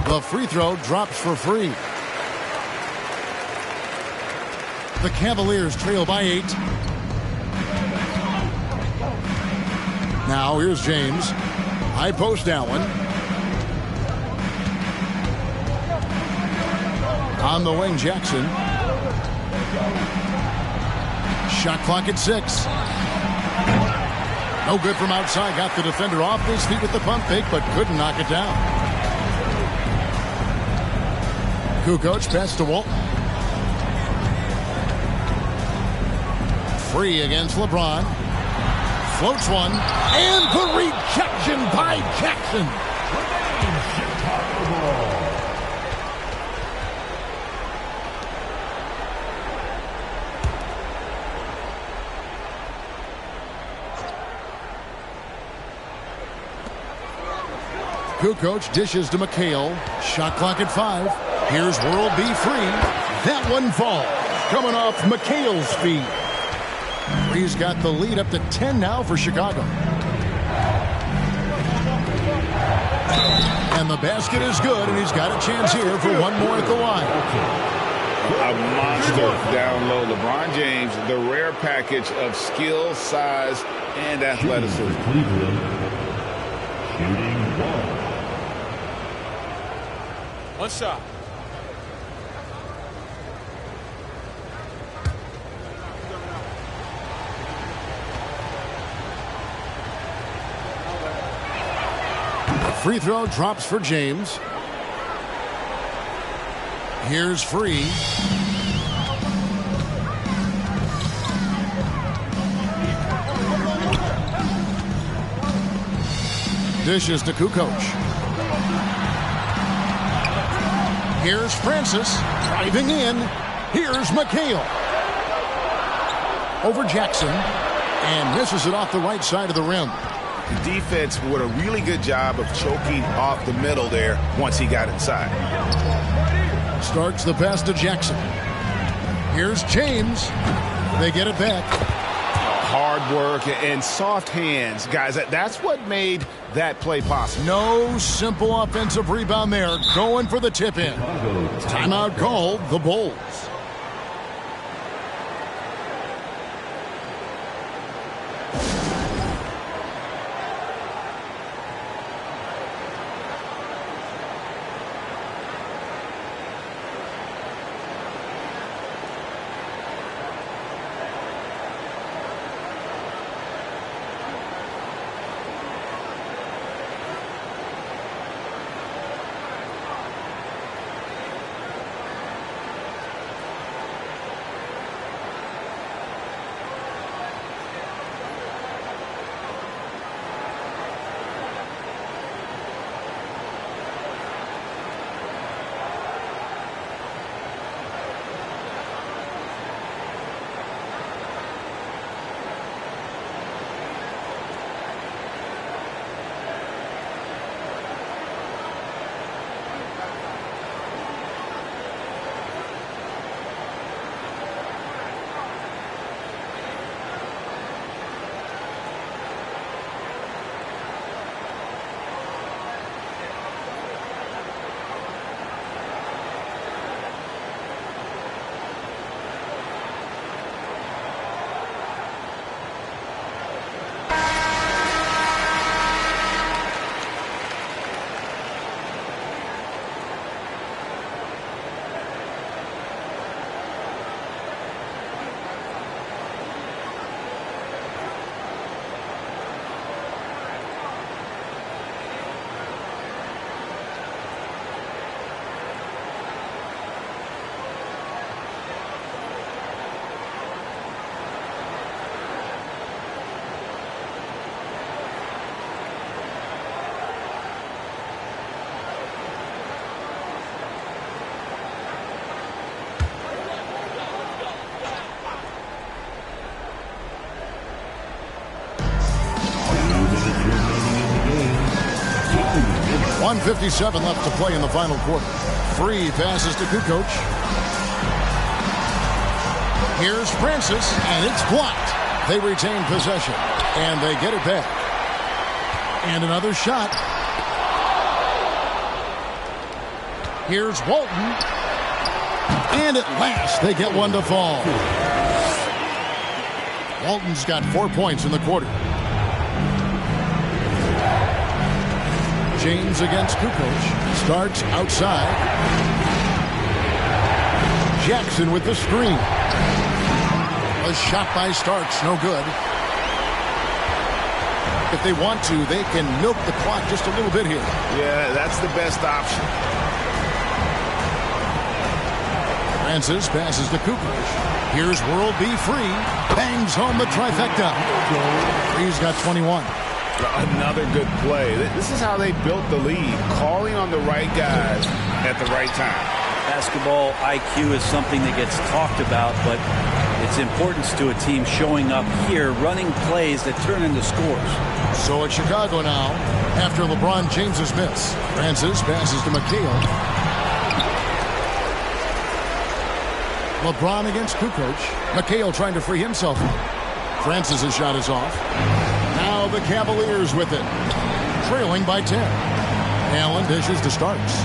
The free throw drops for Free. The Cavaliers trail by 8. Now here's James. High post Allen. On the wing, Jackson. Shot clock at 6. No good from outside. Got the defender off his feet with the pump fake, but couldn't knock it down. Kukoc pass to Walton. Free against LeBron. Floats one. And the rejection by Jackson. Kukoc dishes to McHale. Shot clock at 5. Here's World B. Free. That one falls. Coming off McHale's feet. Free's got the lead up to 10 now for Chicago. And the basket is good, and he's got a chance here for one more at the line. A monster down low. LeBron James, the rare package of skill, size, and athleticism. Cleveland. Shooting one. One shot. Free throw drops for James. Here's Free. Dishes to Kukoc. Here's Francis driving in. Here's McHale. Over Jackson. And misses it off the right side of the rim. The defense did a really good job of choking off the middle there once he got inside. Starts the pass to Jackson. Here's James. They get it back. hard work and soft hands, guys. That's what made that play possible. No simple offensive rebound there. Going for the tip-in. Timeout called the Bulls. .157 left to play in the final quarter. Free passes to Kukoc. Here's Francis, and it's blocked. They retain possession, and they get it back. And another shot. Here's Walton. And at last, they get one to fall. Walton's got 4 points in the quarter. James against Kukoc. Starts outside. Jackson with the screen. A shot by Starks, no good. If they want to, they can milk the clock just a little bit here. Yeah, that's the best option. Francis passes to Kukoc. Here's World B. Free. Bangs home the trifecta. Free's got 21. Another good play. This is how they built the lead, calling on the right guys at the right time. Basketball IQ is something that gets talked about, but its importance to a team showing up here, running plays that turn into scores. So it's Chicago now, after LeBron James's miss. Francis passes to McHale. LeBron against Kukoc. McHale trying to free himself. Francis's shot is off. Now the Cavaliers with it. Trailing by 10. Allen dishes to Starks.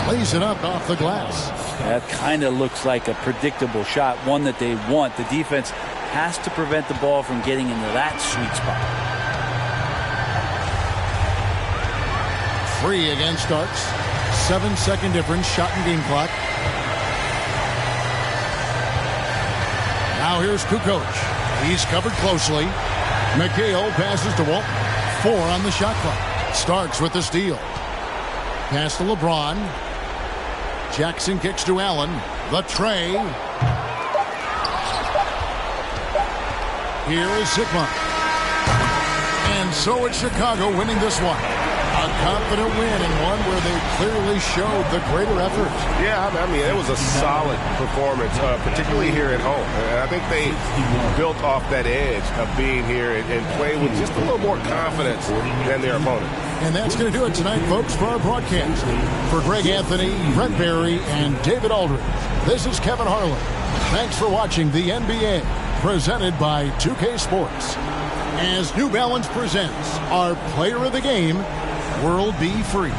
Lays it up off the glass. That kind of looks like a predictable shot, one that they want. The defense has to prevent the ball from getting into that sweet spot. Free against Starks. 7-second difference, shot and game clock. Now here's Kukoc. He's covered closely. McHale passes to Walton. 4 on the shot clock. Starks with the steal. Pass to LeBron. Jackson kicks to Allen. The tray. Here is Sigma. And so it's Chicago winning this one. A confident win and one where they clearly showed the greater effort. Yeah, I mean, it was a solid performance, particularly here at home. And I think they built off that edge of being here and play with just a little more confidence than their opponent. And that's going to do it tonight, folks, for our broadcast. For Greg Anthony, Brett Barry, and David Aldridge, this is Kevin Harlan. Thanks for watching the NBA. presented by 2K Sports. As New Balance presents our player of the game, World Be Free.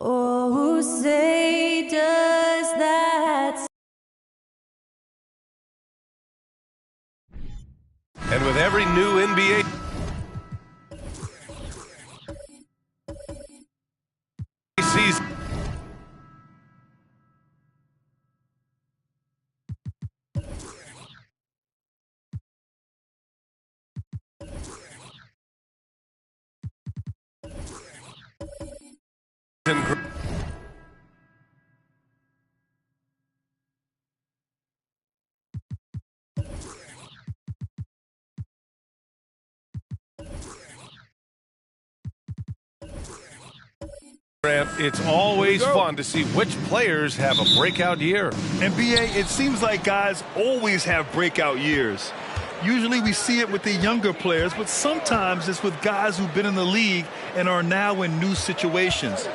Oh, who say does that? And with every new NBA season, it's always fun to see which players have a breakout year. NBA, it seems like guys always have breakout years. Usually we see it with the younger players, but sometimes it's with guys who've been in the league and are now in new situations.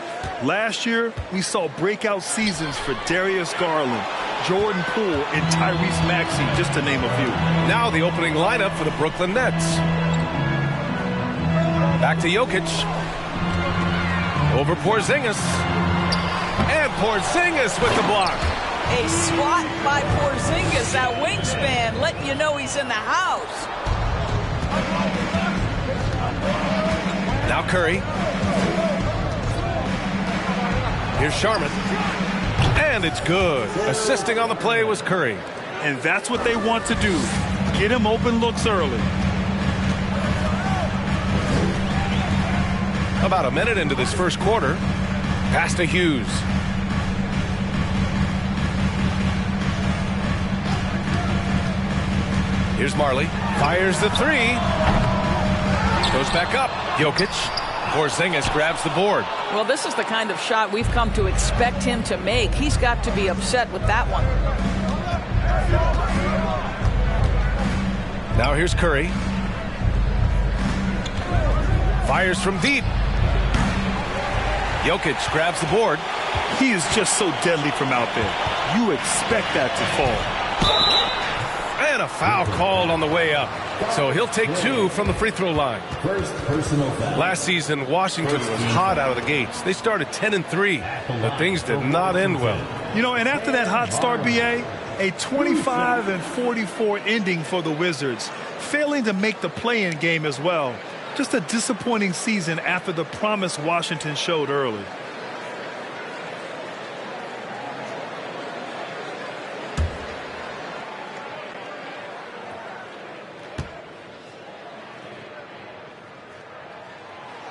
Last year, we saw breakout seasons for Darius Garland, Jordan Poole, and Tyrese Maxey, just to name a few. Now the opening lineup for the Brooklyn Nets. Back to Jokic. Over Porzingis. And Porzingis with the block. A swat by Porzingis, that wingspan, letting you know he's in the house. Now Curry. Here's Sharman. And it's good. Assisting on the play was Curry. And that's what they want to do. Get him open looks early. About a minute into this first quarter. Pass to Hughes. Here's Marley. Fires the three. Goes back up. Jokic. Porzingis grabs the board. Well, this is the kind of shot we've come to expect him to make. He's got to be upset with that one. Now here's Curry. Fires from deep. Jokic grabs the board. He is just so deadly from out there. You expect that to fall. And a foul called on the way up. So he'll take two from the free throw line. First personal foul. Last season, Washington was hot out of the gates. They started 10-3, but things did not end well. You know, and after that hot start, BA, a 25-44 ending for the Wizards, failing to make the play-in game as well. Just a disappointing season after the promise Washington showed early.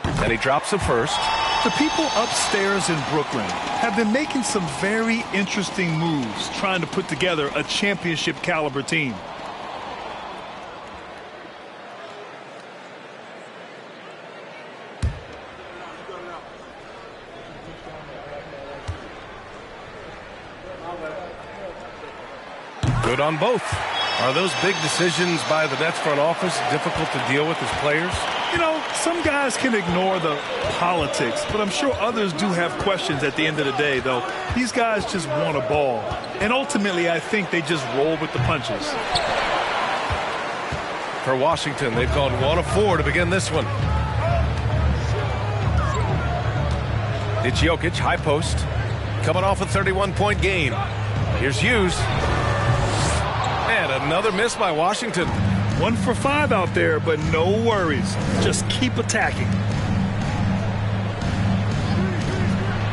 And he drops the first. The people upstairs in Brooklyn have been making some very interesting moves trying to put together a championship caliber team. Good on both. Are those big decisions by the Nets front office difficult to deal with as players? You know, some guys can ignore the politics, but I'm sure others do have questions at the end of the day, though. These guys just want a ball. And ultimately, I think they just roll with the punches. For Washington, they've gone 1 of 4 to begin this one. It's Jokic, high post. Coming off a 31-point game. Here's Hughes. And another miss by Washington. 1 for 5 out there, but no worries. Just keep attacking.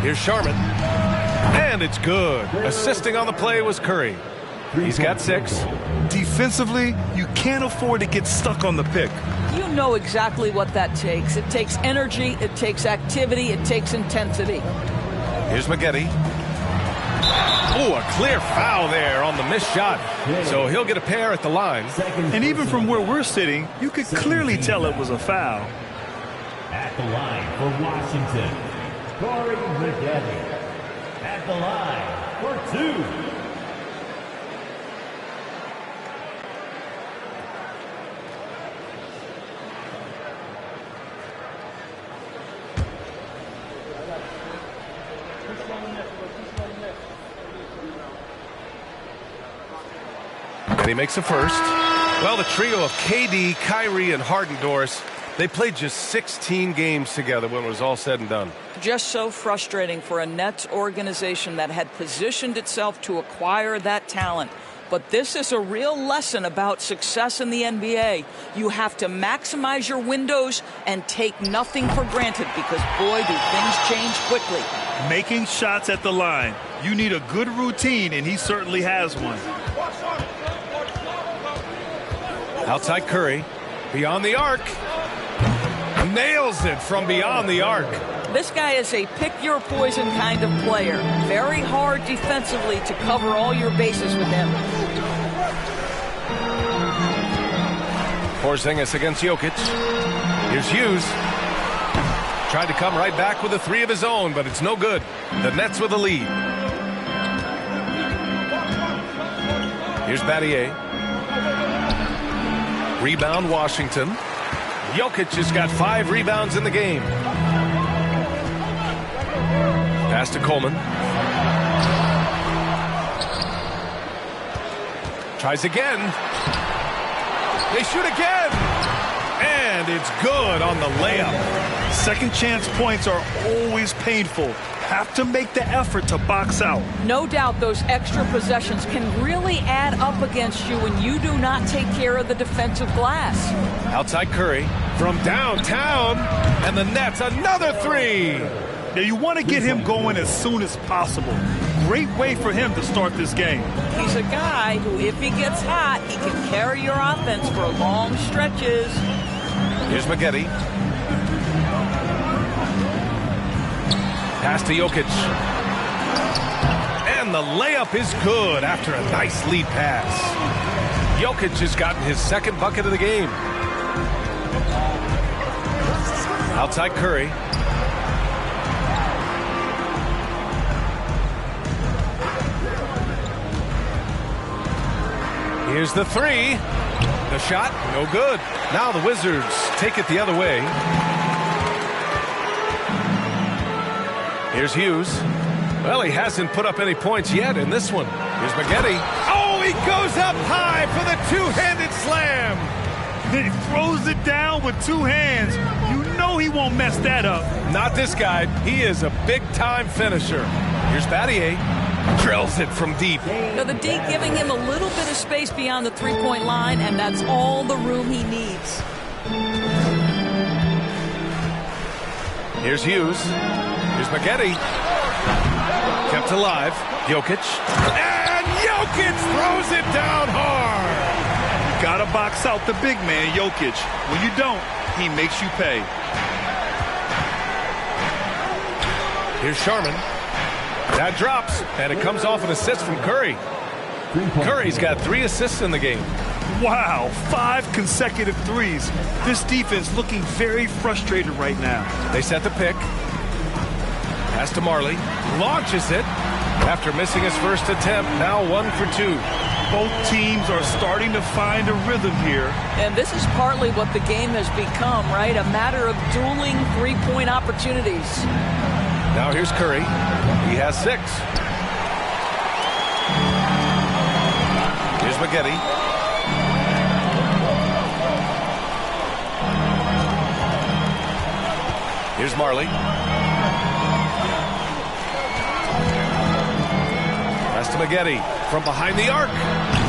Here's Sharman. And it's good. Assisting on the play was Curry. He's got 6. Defensively, you can't afford to get stuck on the pick. You know exactly what that takes. It takes energy, it takes activity, it takes intensity. Here's Maggette. Oh, a clear foul there on the missed shot. So he'll get a pair at the line. And even from where we're sitting, you could clearly tell it was a foul. At the line for Washington, Corey Maggette. At the line for 2. he makes a first. Well, the trio of KD, Kyrie, and Harden-Doris, they played just 16 games together when it was all said and done. Just so frustrating for a Nets organization that had positioned itself to acquire that talent. But this is a real lesson about success in the NBA. You have to maximize your windows and take nothing for granted because, boy, do things change quickly. Making shots at the line. You need a good routine, and he certainly has one. Outside Curry, beyond the arc. Nails it from beyond the arc. This guy is a pick-your-poison kind of player. Very hard defensively to cover all your bases with him. Porzingis against Jokic. Here's Hughes. Tried to come right back with a three of his own, but it's no good. The Nets with a lead. Here's Battier. Rebound Washington. Jokic has got 5 rebounds in the game. Pass to Coleman. Tries again. They shoot again. And it's good on the layup. Second chance points are always painful. Have to make the effort to box out. No doubt those extra possessions can really add up against you when you do not take care of the defensive glass. Outside Curry from downtown, and the Nets another three. Now you want to get him going as soon as possible. Great way for him to start this game. He's a guy who, if he gets hot, he can carry your offense for long stretches. Here's Maggette. Pass to Jokic. And the layup is good after a nice lead pass. Jokic has gotten his second bucket of the game. Outside Curry. Here's the three. The shot, no good. Now the Wizards take it the other way. Here's Hughes. Well, he hasn't put up any points yet in this one. Here's Maggette. Oh, he goes up high for the two-handed slam. He throws it down with 2 hands. You know he won't mess that up. Not this guy. He is a big-time finisher. Here's Battier. Drills it from deep. So the D giving him a little bit of space beyond the three-point line, and that's all the room he needs. Here's Hughes. Here's Maggette. Kept alive. Jokic. And Jokic throws it down hard. Gotta box out the big man, Jokic. When you don't, he makes you pay. Here's Sharman. That drops, and it comes off an assist from Curry. Curry's got 3 assists in the game. Wow, 5 consecutive threes. This defense looking very frustrated right now. They set the pick. Pass to Marley. Launches it after missing his first attempt. Now 1 for 2. Both teams are starting to find a rhythm here. And this is partly what the game has become, right? A matter of dueling three-point opportunities. Now here's Curry. He has 6. Here's Maggette. Here's Marley. Pass to Maggette from behind the arc.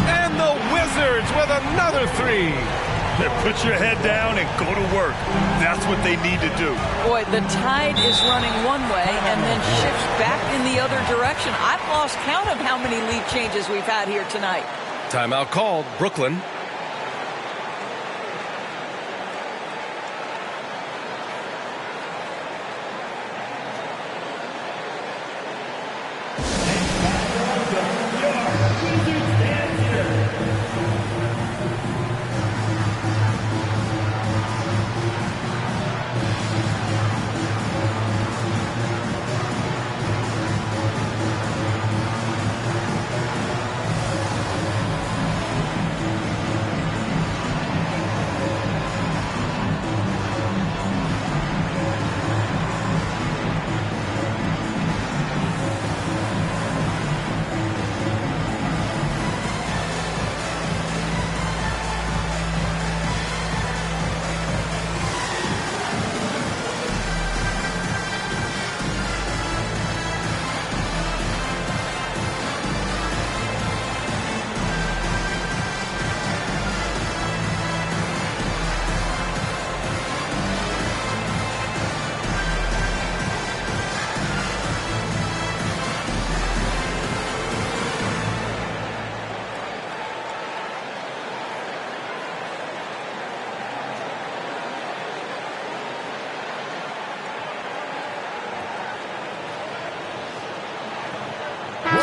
And the Wizards with another 3. Put your head down and go to work. That's what they need to do. Boy, the tide is running one way and then shifts back in the other direction. I've lost count of how many lead changes we've had here tonight. Timeout called. Brooklyn.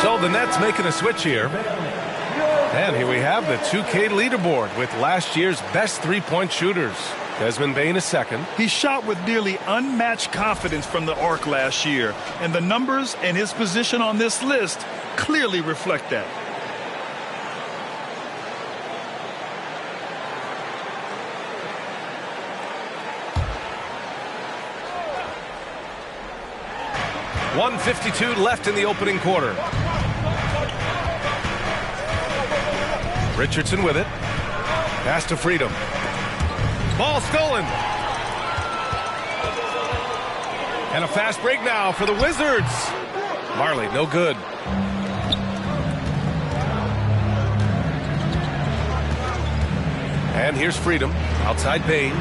So the Nets making a switch here. And here we have the 2K leaderboard with last year's best three-point shooters. Desmond Bane is second. He shot with nearly unmatched confidence from the arc last year, and the numbers and his position on this list clearly reflect that. .152 left in the opening quarter. Richardson with it. Pass to Freedom. Ball stolen. And a fast break now for the Wizards. Marley, no good. And here's Freedom. Outside Bane.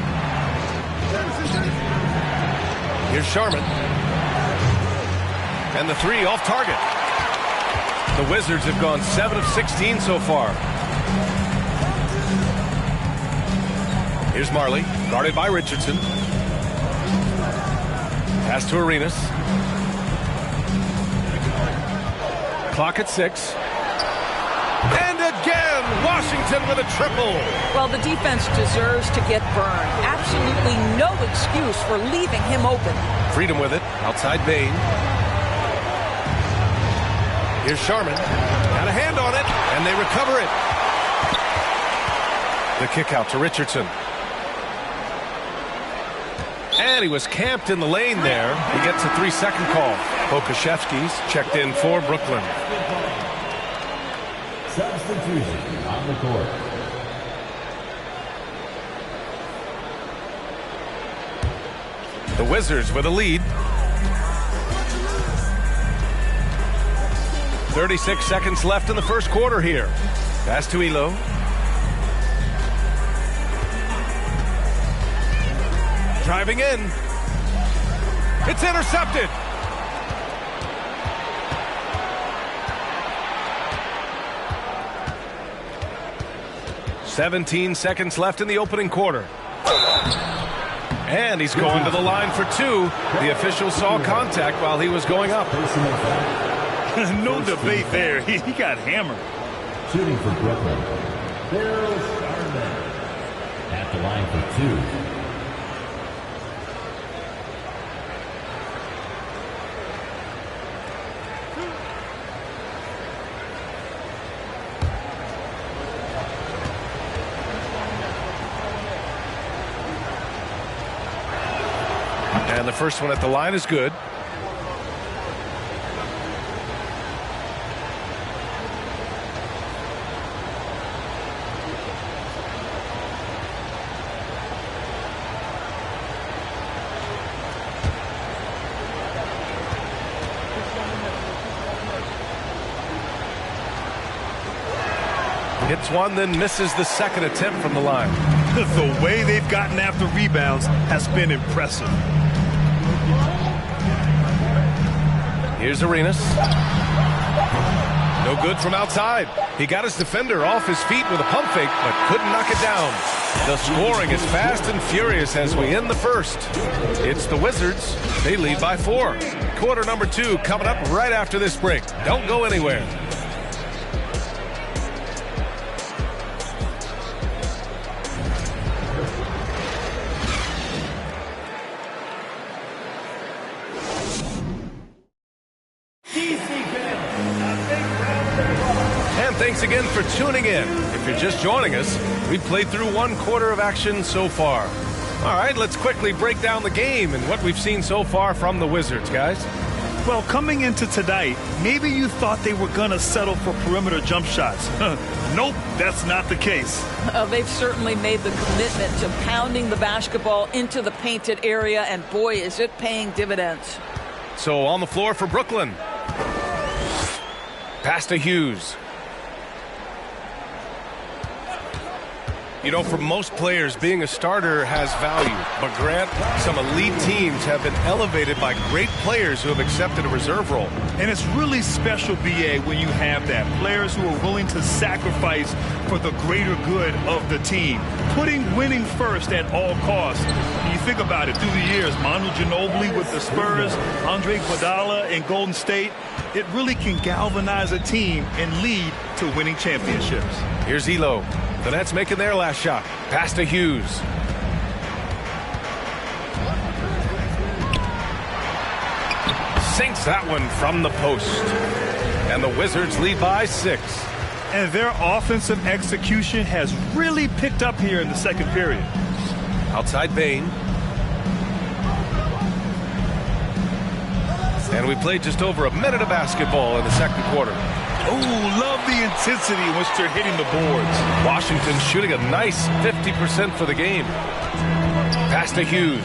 Here's Sharman. And the three off target. The Wizards have gone 7 of 16 so far. Here's Marley, guarded by Richardson. Pass to Arenas. Clock at 6. And again, Washington with a triple. Well, the defense deserves to get burned. Absolutely no excuse for leaving him open. Freedom with it, outside Bane. Here's Sharman. Got a hand on it, and they recover it. The kick out to Richardson. And he was camped in the lane there. He gets a 3-second call. Pokashevsky's checked in for Brooklyn. Substitution on the court. The Wizards with a lead. 36 seconds left in the first quarter here. Pass to Elo. Driving in. It's intercepted. "17 seconds left in the opening quarter. And he's going to the line for two. The official saw contact while he was going up. No debate there. He got hammered. Shooting for Brooklyn, Bill Sharman. At the line for two. And the first one at the line is good. Hits one, then misses the second attempt from the line. The way they've gotten after rebounds has been impressive. Here's Arenas. No good from outside. He got his defender off his feet with a pump fake, but couldn't knock it down. The scoring is fast and furious as we end the first. It's the Wizards. They lead by 4. Quarter number 2 coming up right after this break. Don't go anywhere. Thanks again for tuning in. If you're just joining us, we've played through 1 quarter of action so far. All right, let's quickly break down the game and what we've seen so far from the Wizards, guys. Well, coming into tonight, maybe you thought they were going to settle for perimeter jump shots. Nope, that's not the case. They've certainly made the commitment to pounding the basketball into the painted area, and boy, is it paying dividends. So on the floor for Brooklyn. Pass to Hughes. You know, for most players, being a starter has value. But Grant, some elite teams have been elevated by great players who have accepted a reserve role. And it's really special, B.A., when you have that. Players who are willing to sacrifice for the greater good of the team. Putting winning first at all costs. And you think about it, through the years, Manu Ginobili with the Spurs, Andre Iguodala in Golden State, it really can galvanize a team and lead to winning championships. Here's Elo. The Nets making their last shot. Pass to Hughes. Sinks that one from the post. And the Wizards lead by 6. And their offensive execution has really picked up here in the second period. Outside Bane. And we played just over a minute of basketball in the second quarter. Oh, love the intensity in which they're hitting the boards. Washington shooting a nice 50% for the game. Pass to Hughes.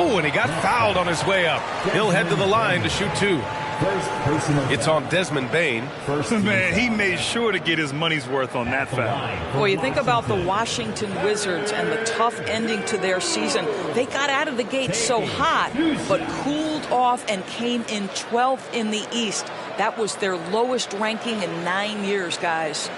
Oh, and he got fouled on his way up. He'll head to the line to shoot 2. It's on Desmond Bane. Man, he made sure to get his money's worth on that foul. Boy, you think about the Washington Wizards and the tough ending to their season. They got out of the gate so hot, but cooled off and came in 12th in the East. That was their lowest ranking in 9 years, guys.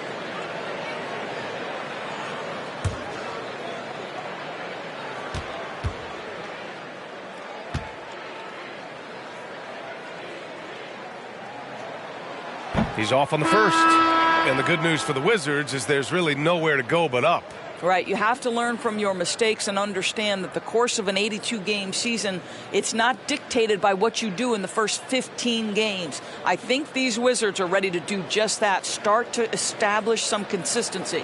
He's off on the first. And the good news for the Wizards is there's really nowhere to go but up. Right. You have to learn from your mistakes and understand that the course of an 82-game season, it's not dictated by what you do in the first 15 games. I think these Wizards are ready to do just that, start to establish some consistency.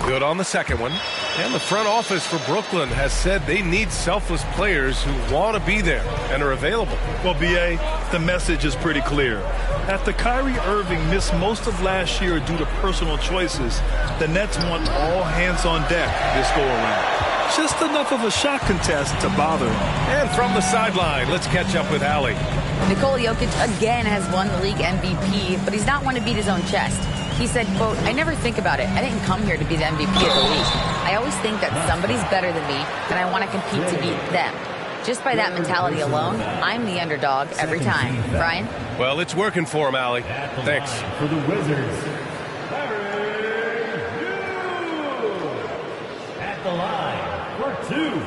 Good on the second one. And the front office for Brooklyn has said they need selfless players who want to be there and are available. Well, B.A., the message is pretty clear. After Kyrie Irving missed most of last year due to personal choices, the Nets want all hands on deck this go-around. Just enough of a shot contest to bother them. And from the sideline, let's catch up with Allie. Nikola Jokic again has won the league MVP, but he's not one to beat his own chest. He said, quote, "I never think about it. I didn't come here to be the MVP of the league. I always think that somebody's better than me, and I want to compete to beat them. Just by that mentality alone, I'm the underdog every time." Brian? Well, it's working for him, Allie. Thanks. For the Wizards, at the line for 2.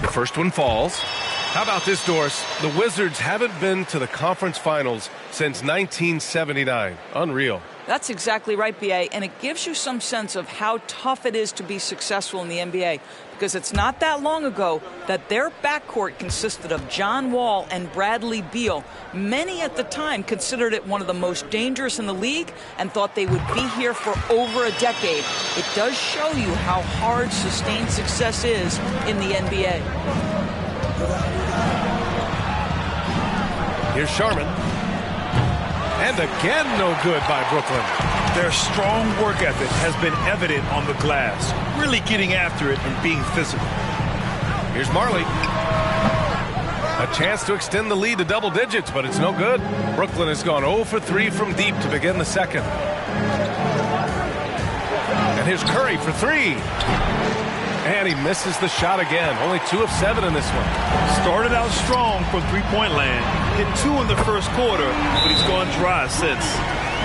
The first one falls. How about this, Doris? The Wizards haven't been to the conference finals since 1979. Unreal. That's exactly right, B.A., and it gives you some sense of how tough it is to be successful in the NBA, because it's not that long ago that their backcourt consisted of John Wall and Bradley Beal. Many at the time considered it one of the most dangerous in the league and thought they would be here for over a decade. It does show you how hard sustained success is in the NBA. Here's Sharman. And again, no good by Brooklyn. Their strong work ethic has been evident on the glass, really getting after it and being physical. Here's Marley. A chance to extend the lead to double digits, but it's no good. Brooklyn has gone 0 for 3 from deep to begin the second. And here's Curry for 3. And he misses the shot again. Only 2 of 7 in this one. Started out strong from three-point land. Hit 2 in the first quarter, but he's gone dry since.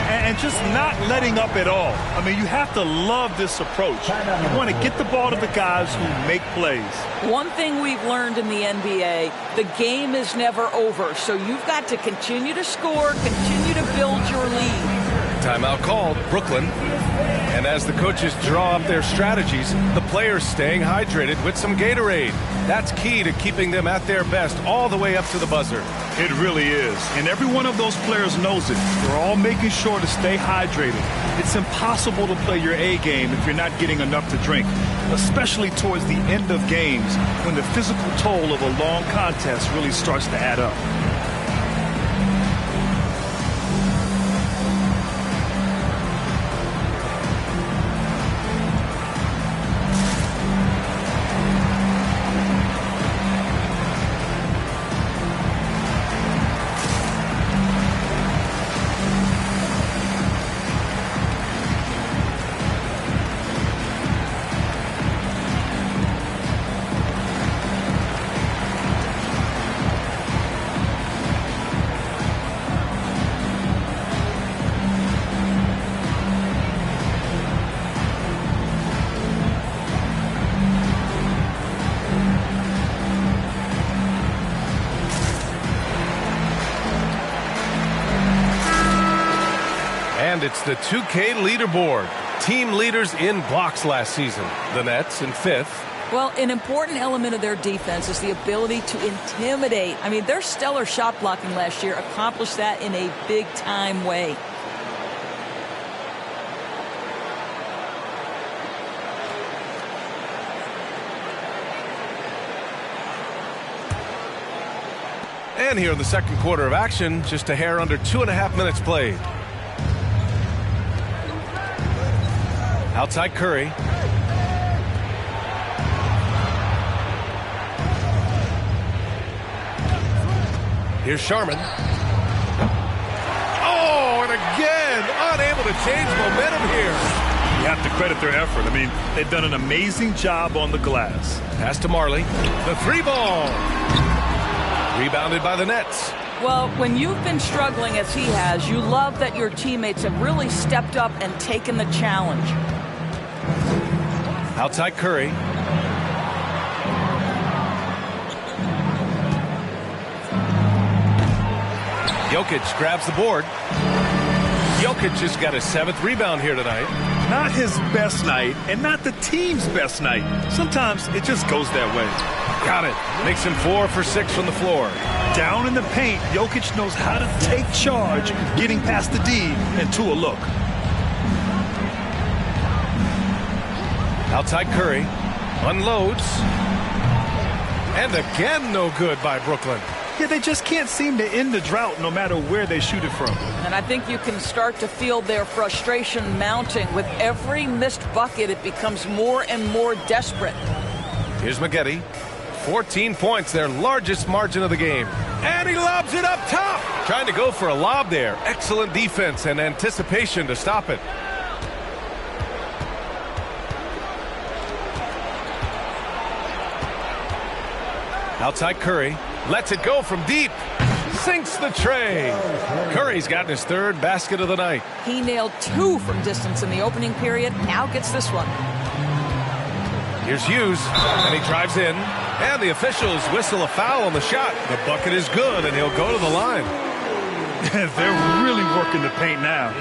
And just not letting up at all. I mean, you have to love this approach. You want to get the ball to the guys who make plays. One thing we've learned in the NBA, the game is never over. So you've got to continue to score, continue to build your lead. Timeout called, Brooklyn. And as the coaches draw up their strategies, the players staying hydrated with some Gatorade. That's key to keeping them at their best all the way up to the buzzer. It really is. And every one of those players knows it. They're all making sure to stay hydrated. It's impossible to play your A game if you're not getting enough to drink. especially towards the end of games when the physical toll of a long contest really starts to add up. And it's the 2K leaderboard. Team leaders in blocks last season. The Nets in 5th. Well, an important element of their defense is the ability to intimidate. I mean, their stellar shot blocking last year accomplished that in a big-time way. And here in the second quarter of action, just a hair under 2.5 minutes played. Outside Curry. Here's Sharman. Oh, and again, unable to change momentum here. You have to credit their effort. I mean, they've done an amazing job on the glass. Pass to Marley. The 3-ball. Rebounded by the Nets. Well, when you've been struggling as he has, you love that your teammates have really stepped up and taken the challenge. Outside Curry. Jokic grabs the board. Jokic just got his 7th rebound here tonight. Not his best night and not the team's best night. Sometimes it just goes that way. Got it. Makes him 4 for 6 from the floor. Down in the paint, Jokic knows how to take charge, getting past the D and to a look. Outside Curry. Unloads. And again no good by Brooklyn. Yeah, they just can't seem to end the drought no matter where they shoot it from. And I think you can start to feel their frustration mounting. With every missed bucket, it becomes more and more desperate. Here's Maggette. 14 points, their largest margin of the game. And he lobs it up top. Trying to go for a lob there. Excellent defense and anticipation to stop it. Outside Curry. Lets it go from deep. Sinks the tray. Curry's gotten his 3rd basket of the night. He nailed 2 from distance in the opening period. Now gets this one. Here's Hughes, and he drives in. And the officials whistle a foul on the shot. The bucket is good, and he'll go to the line. They're really working the paint now.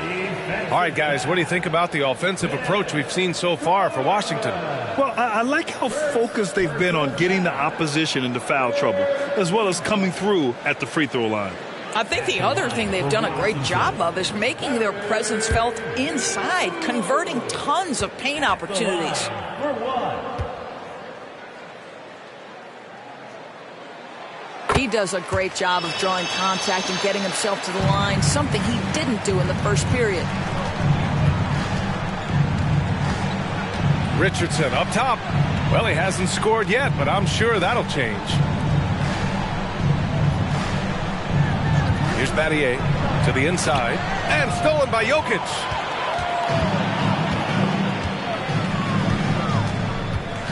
All right, guys, what do you think about the offensive approach we've seen so far for Washington? Well, I like how focused they've been on getting the opposition into foul trouble, as well as coming through at the free throw line. I think the other thing they've done a great job of is making their presence felt inside, converting tons of paint opportunities. He does a great job of drawing contact and getting himself to the line, something he didn't do in the first period. Richardson up top. Well, he hasn't scored yet, but I'm sure that'll change. Here's Battier to the inside. And stolen by Jokic.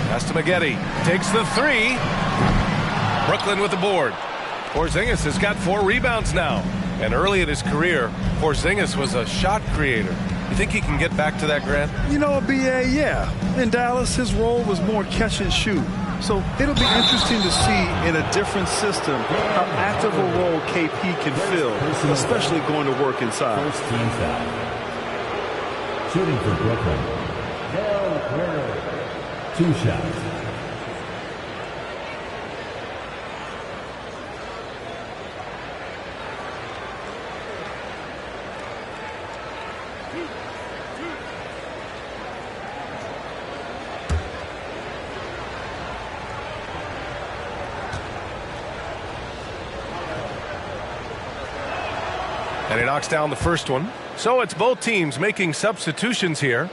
Pass to Maggette. Takes the 3. Brooklyn with the board. Porzingis has got 4 rebounds now. And early in his career, Porzingis was a shot creator. You think he can get back to that, Grant? You know, BA, yeah. In Dallas, his role was more catch and shoot. So it'll be interesting to see in a different system how active a role KP can fill, especially going to work inside. First team foul. Shooting for Brooklyn. 2 shots. And he knocks down the first one. So it's both teams making substitutions here.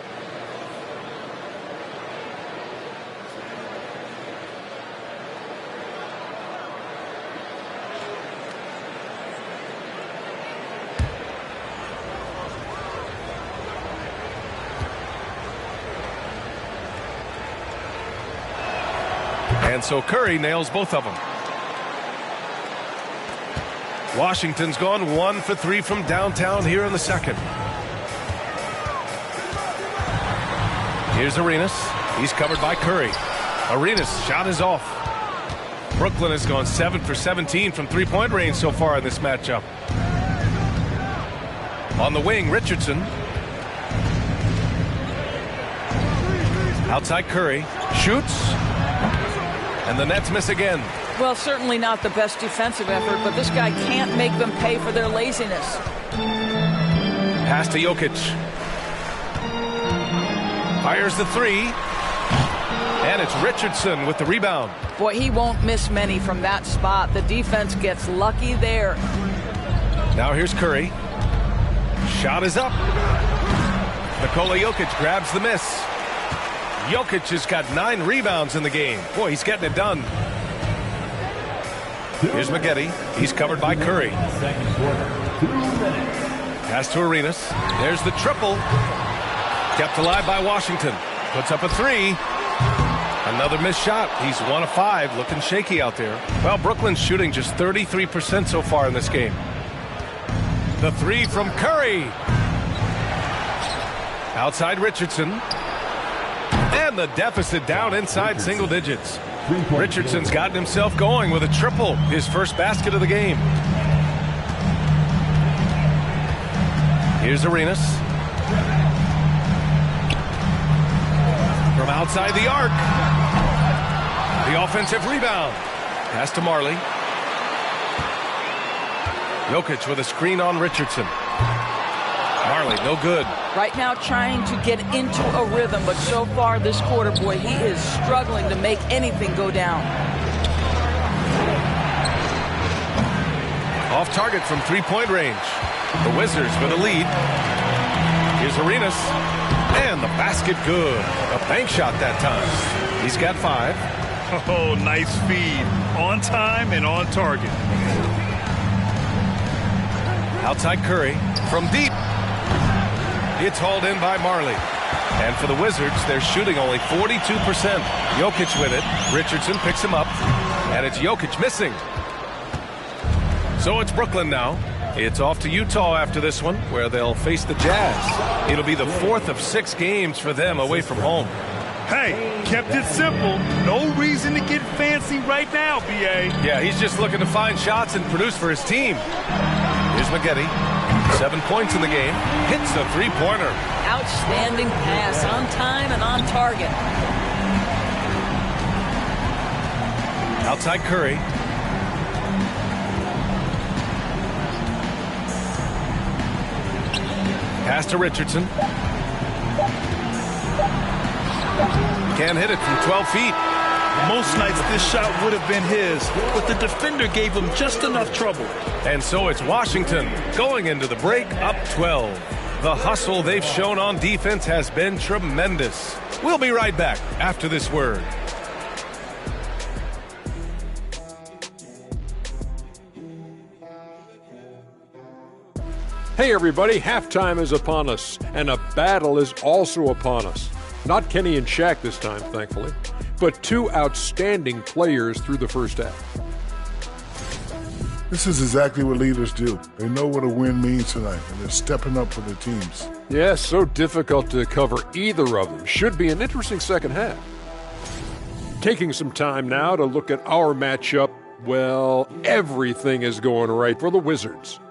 And so Curry nails both of them. Washington's gone 1 for 3 from downtown here in the second. Here's Arenas. He's covered by Curry. Arenas' shot is off. Brooklyn has gone 7 for 17 from three-point range so far in this matchup. On the wing, Richardson. Outside Curry. Shoots. And the Nets miss again. Well, certainly not the best defensive effort, but this guy can't make them pay for their laziness. Pass to Jokic. Fires the three. And it's Richardson with the rebound. Boy, he won't miss many from that spot. The defense gets lucky there. Now here's Curry. Shot is up. Nikola Jokic grabs the miss. Jokic has got 9 rebounds in the game. Boy, he's getting it done. Here's Maggette. He's covered by Curry. Pass to Arenas. There's the triple. Kept alive by Washington. Puts up a 3. Another missed shot. He's 1 of 5. Looking shaky out there. Well, Brooklyn's shooting just 33% so far in this game. The 3 from Curry. Outside Richardson. And the deficit down inside single digits. Richardson's gotten himself going with a triple. His first basket of the game. Here's Arenas. From outside the arc. The offensive rebound. Pass to Marley. Jokic with a screen on Richardson. Marley, no good. Right now trying to get into a rhythm, but so far this quarter, boy, he is struggling to make anything go down. Off target from three-point range. The Wizards with a lead. Here's Arenas. And the basket good. A bank shot that time. He's got 5. Oh, nice feed. On time and on target. Outside Curry. From deep. It's hauled in by Marley. And for the Wizards, they're shooting only 42%. Jokic with it. Richardson picks him up. And it's Jokic missing. So it's Brooklyn now. It's off to Utah after this one, where they'll face the Jazz. It'll be the 4th of 6 games for them away from home. Hey, kept it simple. No reason to get fancy right now, B.A. Yeah, he's just looking to find shots and produce for his team. Here's Maggette. 7 points in the game. Hits the three-pointer. Outstanding pass, on time and on target. Outside Curry. Pass to Richardson. Can't hit it from 12 feet. Most nights this shot would have been his, but the defender gave him just enough trouble. And so it's Washington going into the break up 12. The hustle they've shown on defense has been tremendous. We'll be right back after this word. Hey everybody, halftime is upon us, and a battle is also upon us. Not Kenny and Shaq this time, thankfully, but 2 outstanding players through the first half. This is exactly what leaders do. They know what a win means tonight, and they're stepping up for their teams. Yeah, so difficult to cover either of them. Should be an interesting second half. Taking some time now to look at our matchup, well, everything is going right for the Wizards.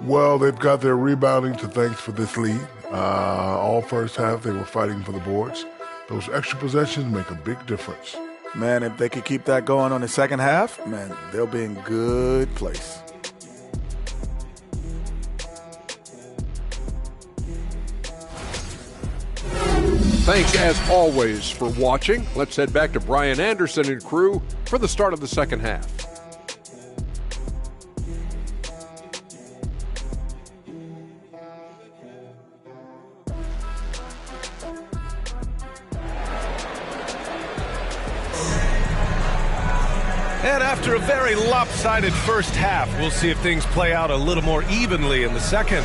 Well, they've got their rebounding to thank for this lead. All first half, they were fighting for the boards. Those extra possessions make a big difference. Man, if they could keep that going on the second half, man, they'll be in good place. Thanks, as always, for watching. Let's head back to Brian Anderson and crew for the start of the second half. And after a very lopsided first half, we'll see if things play out a little more evenly in the second.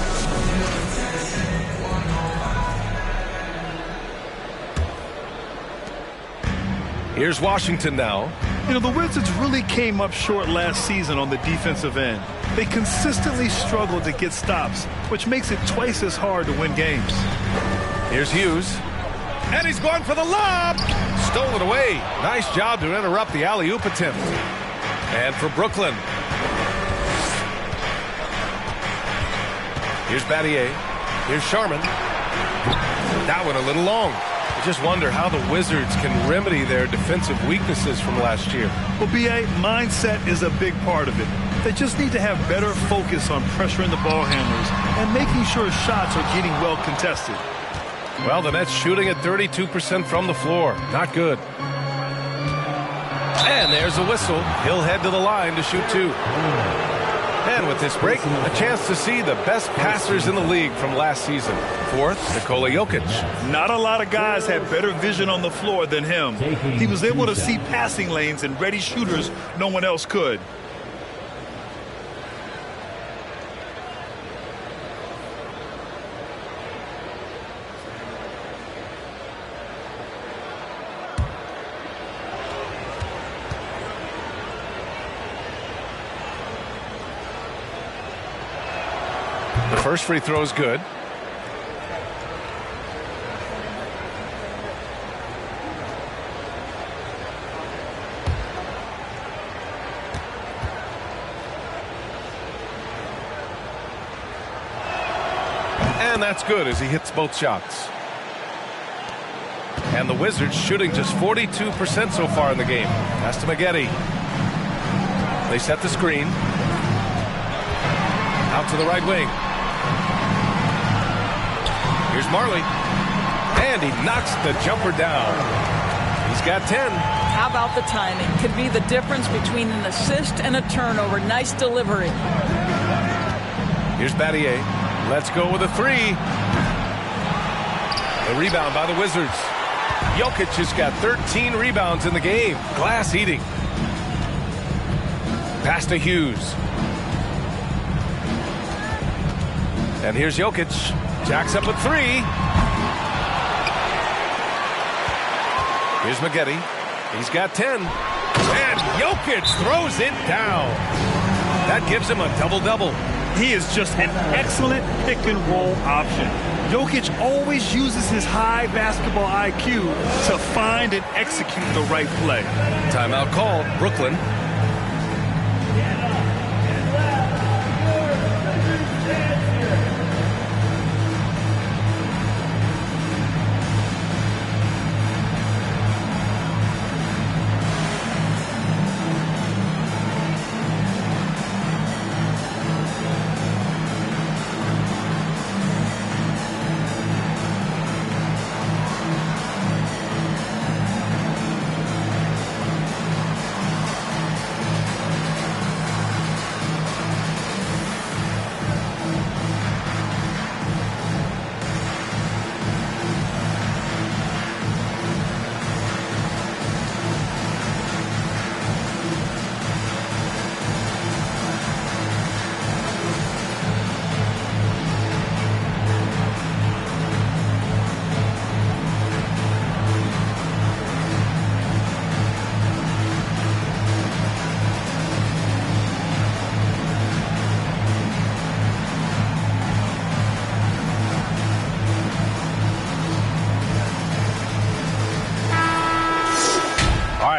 Here's Washington now. You know, the Wizards really came up short last season on the defensive end. They consistently struggled to get stops, which makes it twice as hard to win games. Here's Hughes. And he's going for the lob. Stolen away. Nice job to interrupt the alley-oop attempt. And for Brooklyn. Here's Battier. Here's Sharman. That one a little long. I just wonder how the Wizards can remedy their defensive weaknesses from last year. Well, B.A., mindset is a big part of it. They just need to have better focus on pressuring the ball handlers and making sure shots are getting well contested. Well, the Nets shooting at 32% from the floor. Not good. And there's a whistle. He'll head to the line to shoot two. And with this break, a chance to see the best passers in the league from last season. Fourth, Nikola Jokic. Not a lot of guys had better vision on the floor than him. He was able to see passing lanes and ready shooters no one else could. The first free throw is good. And that's good as he hits both shots. And the Wizards shooting just 42% so far in the game. Pass to Maggette. They set the screen. Out to the right wing. Here's Marley. And he knocks the jumper down. He's got 10. How about the timing? Could be the difference between an assist and a turnover. Nice delivery. Here's Battier. Let's go with a three. The rebound by the Wizards. Jokic has got 13 rebounds in the game. Glass eating. Pass to Hughes. And here's Jokic. Jacks up a three. Here's Maggette. He's got 10. And Jokic throws it down. That gives him a double-double. He is just an excellent pick-and-roll option. Jokic always uses his high basketball IQ to find and execute the right play. Timeout called. Brooklyn.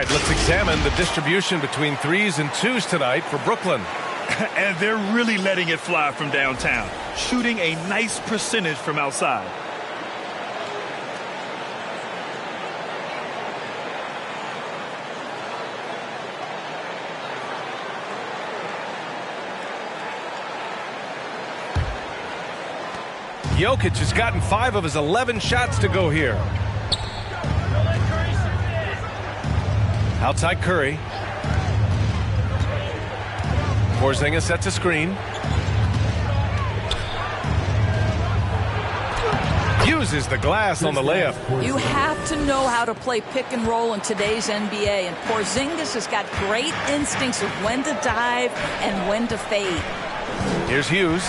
Let's examine the distribution between threes and twos tonight for Brooklyn. And they're really letting it fly from downtown, shooting a nice percentage from outside. Jokic has gotten 5 of his 11 shots to go here. Outside Curry. Porzingis sets a screen. uses the glass on the layup. You have to know how to play pick and roll in today's NBA, and Porzingis has got great instincts of when to dive and when to fade. Here's Hughes.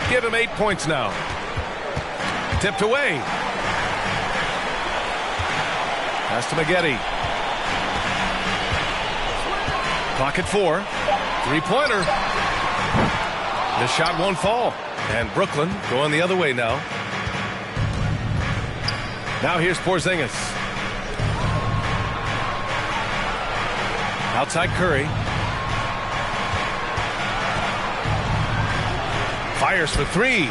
Give him 8 points now. Tipped away. Pass to Maggette. Clock at 4. Three-pointer. The shot won't fall. And Brooklyn going the other way now. Now here's Porzingis. Outside Curry. Fires for 3.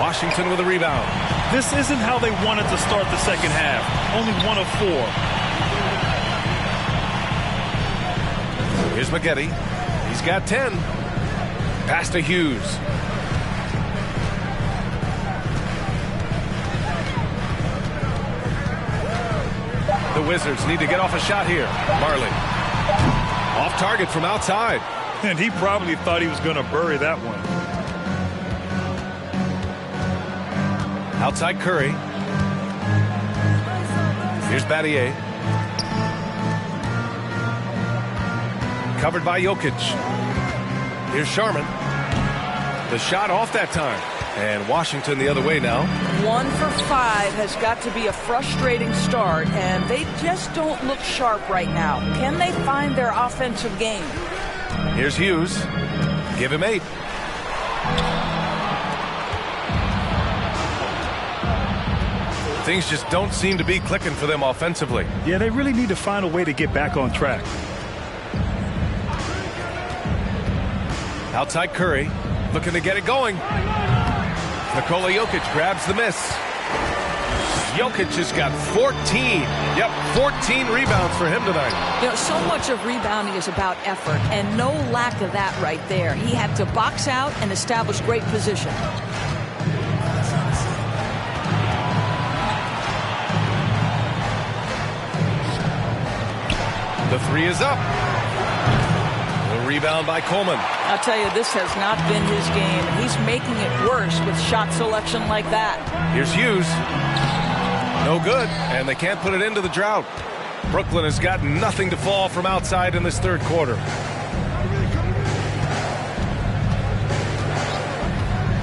Washington with a rebound. This isn't how they wanted to start the second half. Only 1 of 4. Here's Maggette. He's got 10. Pass to Hughes. The Wizards need to get off a shot here. Marley. Off target from outside. And he probably thought he was going to bury that one. Outside Curry. Here's Battier. Covered by Jokic. Here's Sharman. The shot off that time. And Washington the other way now. 1 for 5 has got to be a frustrating start, and they just don't look sharp right now. Can they find their offensive game? Here's Hughes. Give him 8. Things just don't seem to be clicking for them offensively. Yeah, they really need to find a way to get back on track. Outside Curry, looking to get it going. Nikola Jokic grabs the miss. Jokic has got 14. Yep, 14 rebounds for him tonight. You know, so much of rebounding is about effort, and no lack of that right there. He had to box out and establish great position. The 3 is up. The rebound by Coleman. I'll tell you, this has not been his game. He's making it worse with shot selection like that. Here's Hughes. No good, and they can't put it into the drought. Brooklyn has got nothing to fall from outside in this third quarter.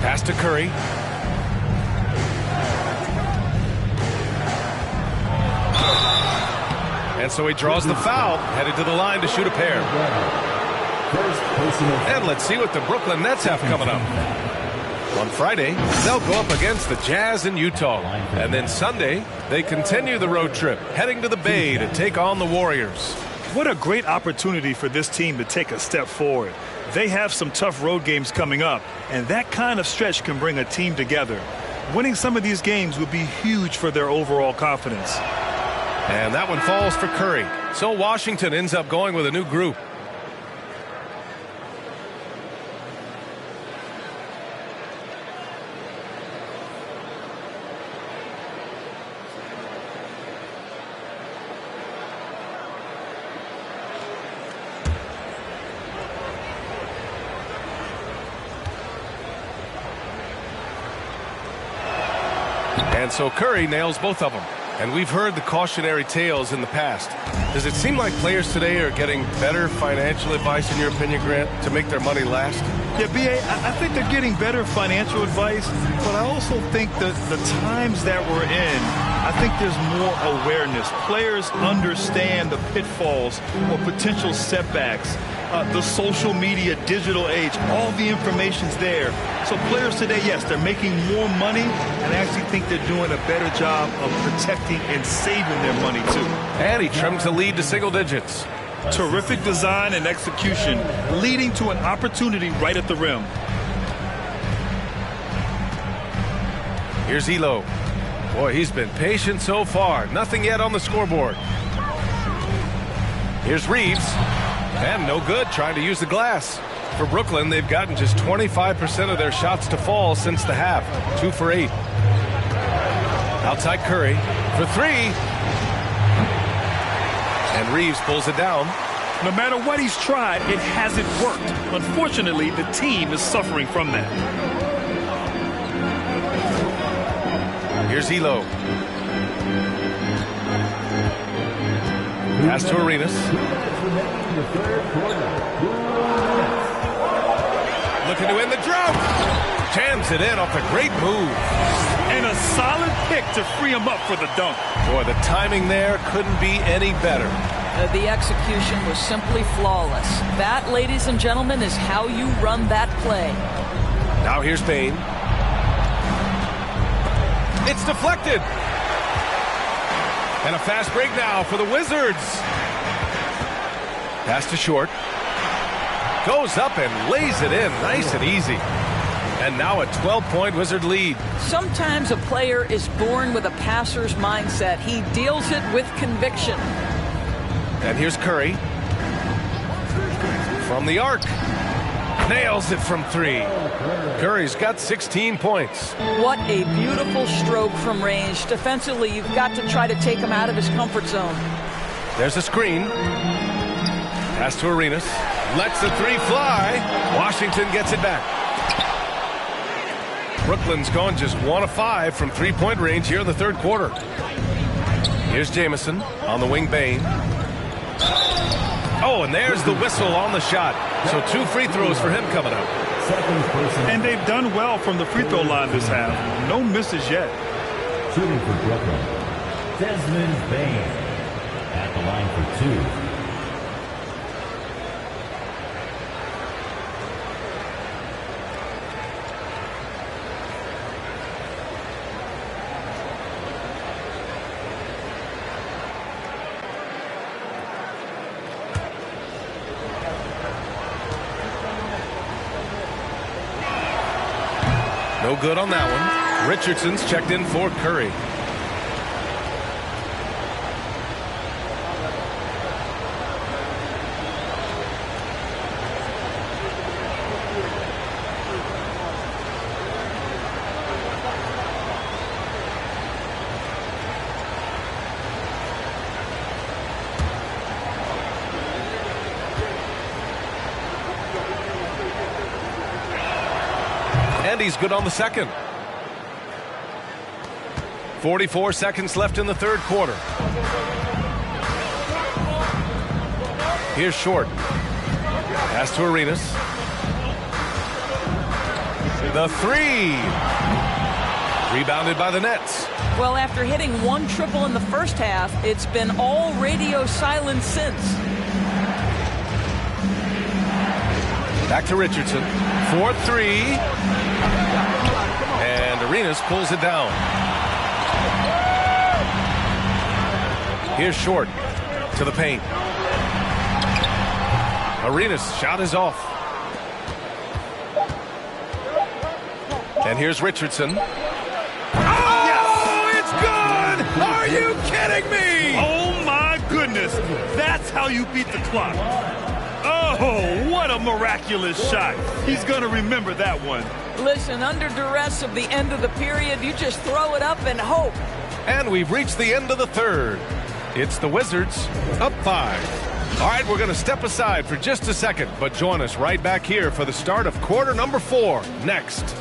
Pass to Curry. And so he draws the foul, headed to the line to shoot a pair. And let's see what the Brooklyn Nets have coming up. On Friday, they'll go up against the Jazz in Utah. And then Sunday, they continue the road trip, heading to the Bay to take on the Warriors. What a great opportunity for this team to take a step forward. They have some tough road games coming up, and that kind of stretch can bring a team together. Winning some of these games would be huge for their overall confidence. And that one falls for Curry. So Washington ends up going with a new group. And so Curry nails both of them. And we've heard the cautionary tales in the past. Does it seem like players today are getting better financial advice, in your opinion, Grant, to make their money last? Yeah, B.A., I think they're getting better financial advice, but I also think that the times that we're in, I think there's more awareness. Players understand the pitfalls or potential setbacks. The social media, digital age, all the information's there. So players today, yes, they're making more money, and I actually think they're doing a better job of protecting and saving their money, too. And he trims the lead to single digits. Terrific design and execution, leading to an opportunity right at the rim. Here's Elo. Boy, he's been patient so far. Nothing yet on the scoreboard. Here's Reeves. And no good trying to use the glass. For Brooklyn, they've gotten just 25% of their shots to fall since the half. 2 for 8. Outside Curry for 3. And Reeves pulls it down. No matter what he's tried, it hasn't worked. Unfortunately, the team is suffering from that. Here's Elo. Pass to Arenas. Looking to win the drought. Jams it in off a great move. And a solid pick to free him up for the dunk. Boy, the timing there couldn't be any better. The execution was simply flawless. That, ladies and gentlemen, is how you run that play. Now here's Bain. It's deflected. And a fast break now for the Wizards. Pass to Short. Goes up and lays it in nice and easy. And now a 12-point Wizard lead. Sometimes a player is born with a passer's mindset. He deals it with conviction. And here's Curry. From the arc. Nails it from 3. Curry's got 16 points. What a beautiful stroke from range. Defensively, you've got to try to take him out of his comfort zone. There's a screen. Pass to Arenas. Lets the 3 fly. Washington gets it back. Brooklyn's gone just 1 of 5 from 3-point range here in the third quarter. Here's Jamison on the wing. Bain. Oh, and there's the whistle on the shot. So 2 free throws for him coming up. And they've done well from the free throw line this half. No misses yet. Shooting for Brooklyn, Desmond Bain at the line for 2. No good on that one. Richardson's checked in for Curry. And he's good on the second. 44 seconds left in the third quarter. Here's Short. Pass to Arenas. The 3. Rebounded by the Nets. Well, after hitting 1 triple in the first half, it's been all radio silence since. Back to Richardson. 4-3. And Arenas pulls it down. Here's Short to the paint. Arenas' shot is off. And here's Richardson. Oh, yes! It's good! Are you kidding me? Oh, my goodness. That's how you beat the clock. Oh, what a miraculous shot. He's going to remember that one. Listen, under duress of the end of the period, you just throw it up and hope. And we've reached the end of the third. It's the Wizards up 5. All right, we're going to step aside for just a second, but join us right back here for the start of quarter number 4 next.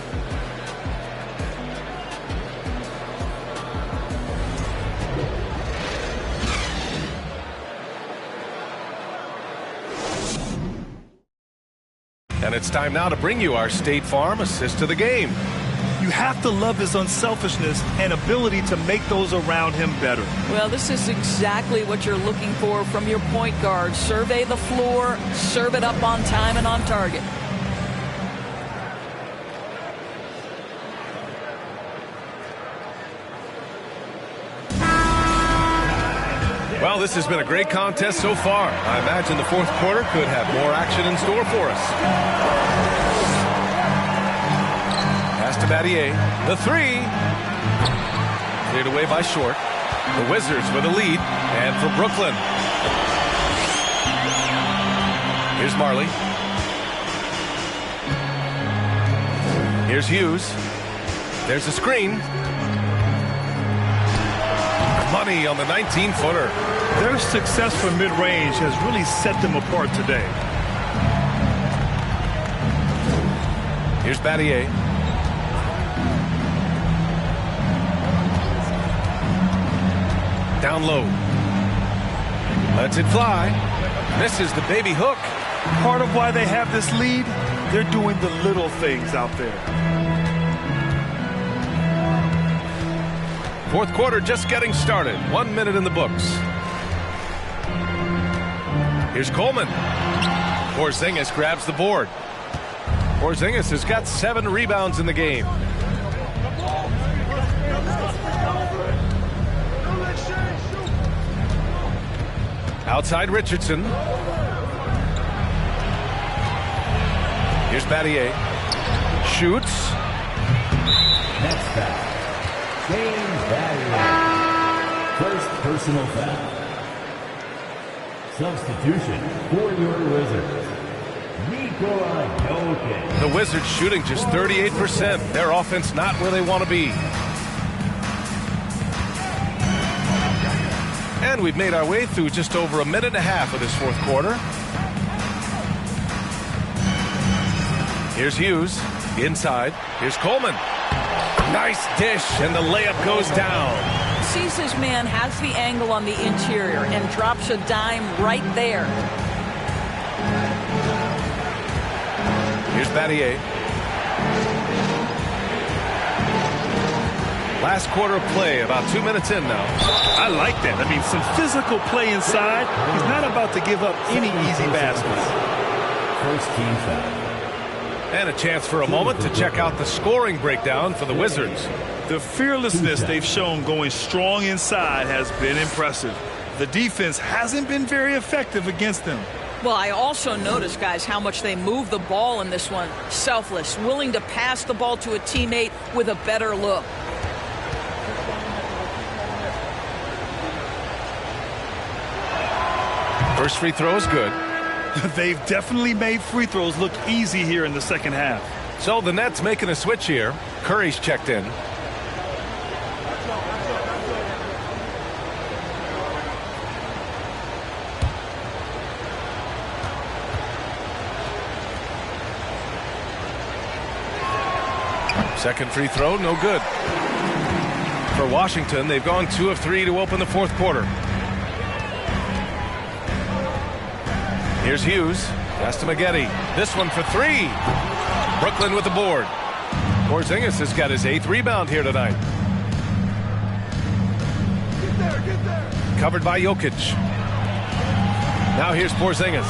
And it's time now to bring you our State Farm assist to the game. You have to love his unselfishness and ability to make those around him better. Well, this is exactly what you're looking for from your point guard. Survey the floor, serve it up on time and on target. Well, this has been a great contest so far. I imagine the fourth quarter could have more action in store for us. Pass to Battier. The 3. Cleared away by Short. The Wizards with a lead. And for Brooklyn. Here's Marley. Here's Hughes. There's a screen. Money on the 19-footer. Their success from mid-range has really set them apart today. Here's Battier. Down low. Lets it fly. Misses the baby hook. Part of why they have this lead, they're doing the little things out there. Fourth quarter just getting started. 1 minute in the books. Here's Coleman. Porzingis grabs the board. Porzingis has got 7 rebounds in the game. Outside Richardson. Here's Battier. Shoots. Next foul. James Battier. First personal foul. Substitution for your Wizards. Nikola Jokic. The Wizards shooting just 38%. Their offense not where they want to be. And we've made our way through just over a minute and a half of this fourth quarter. Here's Hughes. Inside. Here's Coleman. Nice dish, and the layup goes down. Sees his man, has the angle on the interior, and drops a dime right there. Here's Battier. Last quarter of play, about 2 minutes in now. I like that. I mean, some physical play inside. He's not about to give up any easy baskets. First team foul. And a chance for a moment to check out the scoring breakdown for the Wizards. The fearlessness they've shown going strong inside has been impressive. The defense hasn't been very effective against them. Well, I also noticed, guys, how much they move the ball in this one. Selfless, willing to pass the ball to a teammate with a better look. First free throw is good. They've definitely made free throws look easy here in the second half. So the Nets making a switch here. Curry's checked in. Second free throw, no good. For Washington, they've gone 2 of 3 to open the fourth quarter. Here's Hughes. Pass to Maggette. This one for 3. Brooklyn with the board. Porzingis has got his 8th rebound here tonight. Get there. Covered by Jokic. Now here's Porzingis.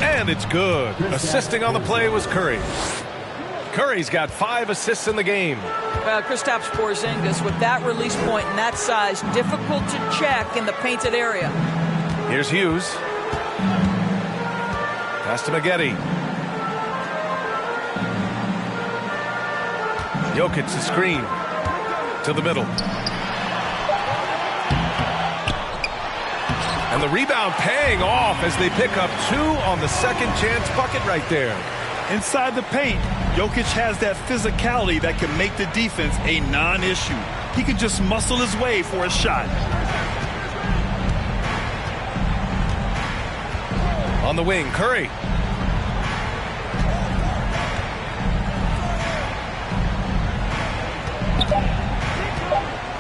And it's good. Assisting on the play was Curry. Curry's got 5 assists in the game. Kristaps Porzingis, with that release point and that size, difficult to check in the painted area. Here's Hughes. Pass to Maggette. Jokic the screen to the middle. And the rebound paying off as they pick up 2 on the second chance bucket right there. Inside the paint, Jokic has that physicality that can make the defense a non-issue. He can just muscle his way for a shot. On the wing, Curry.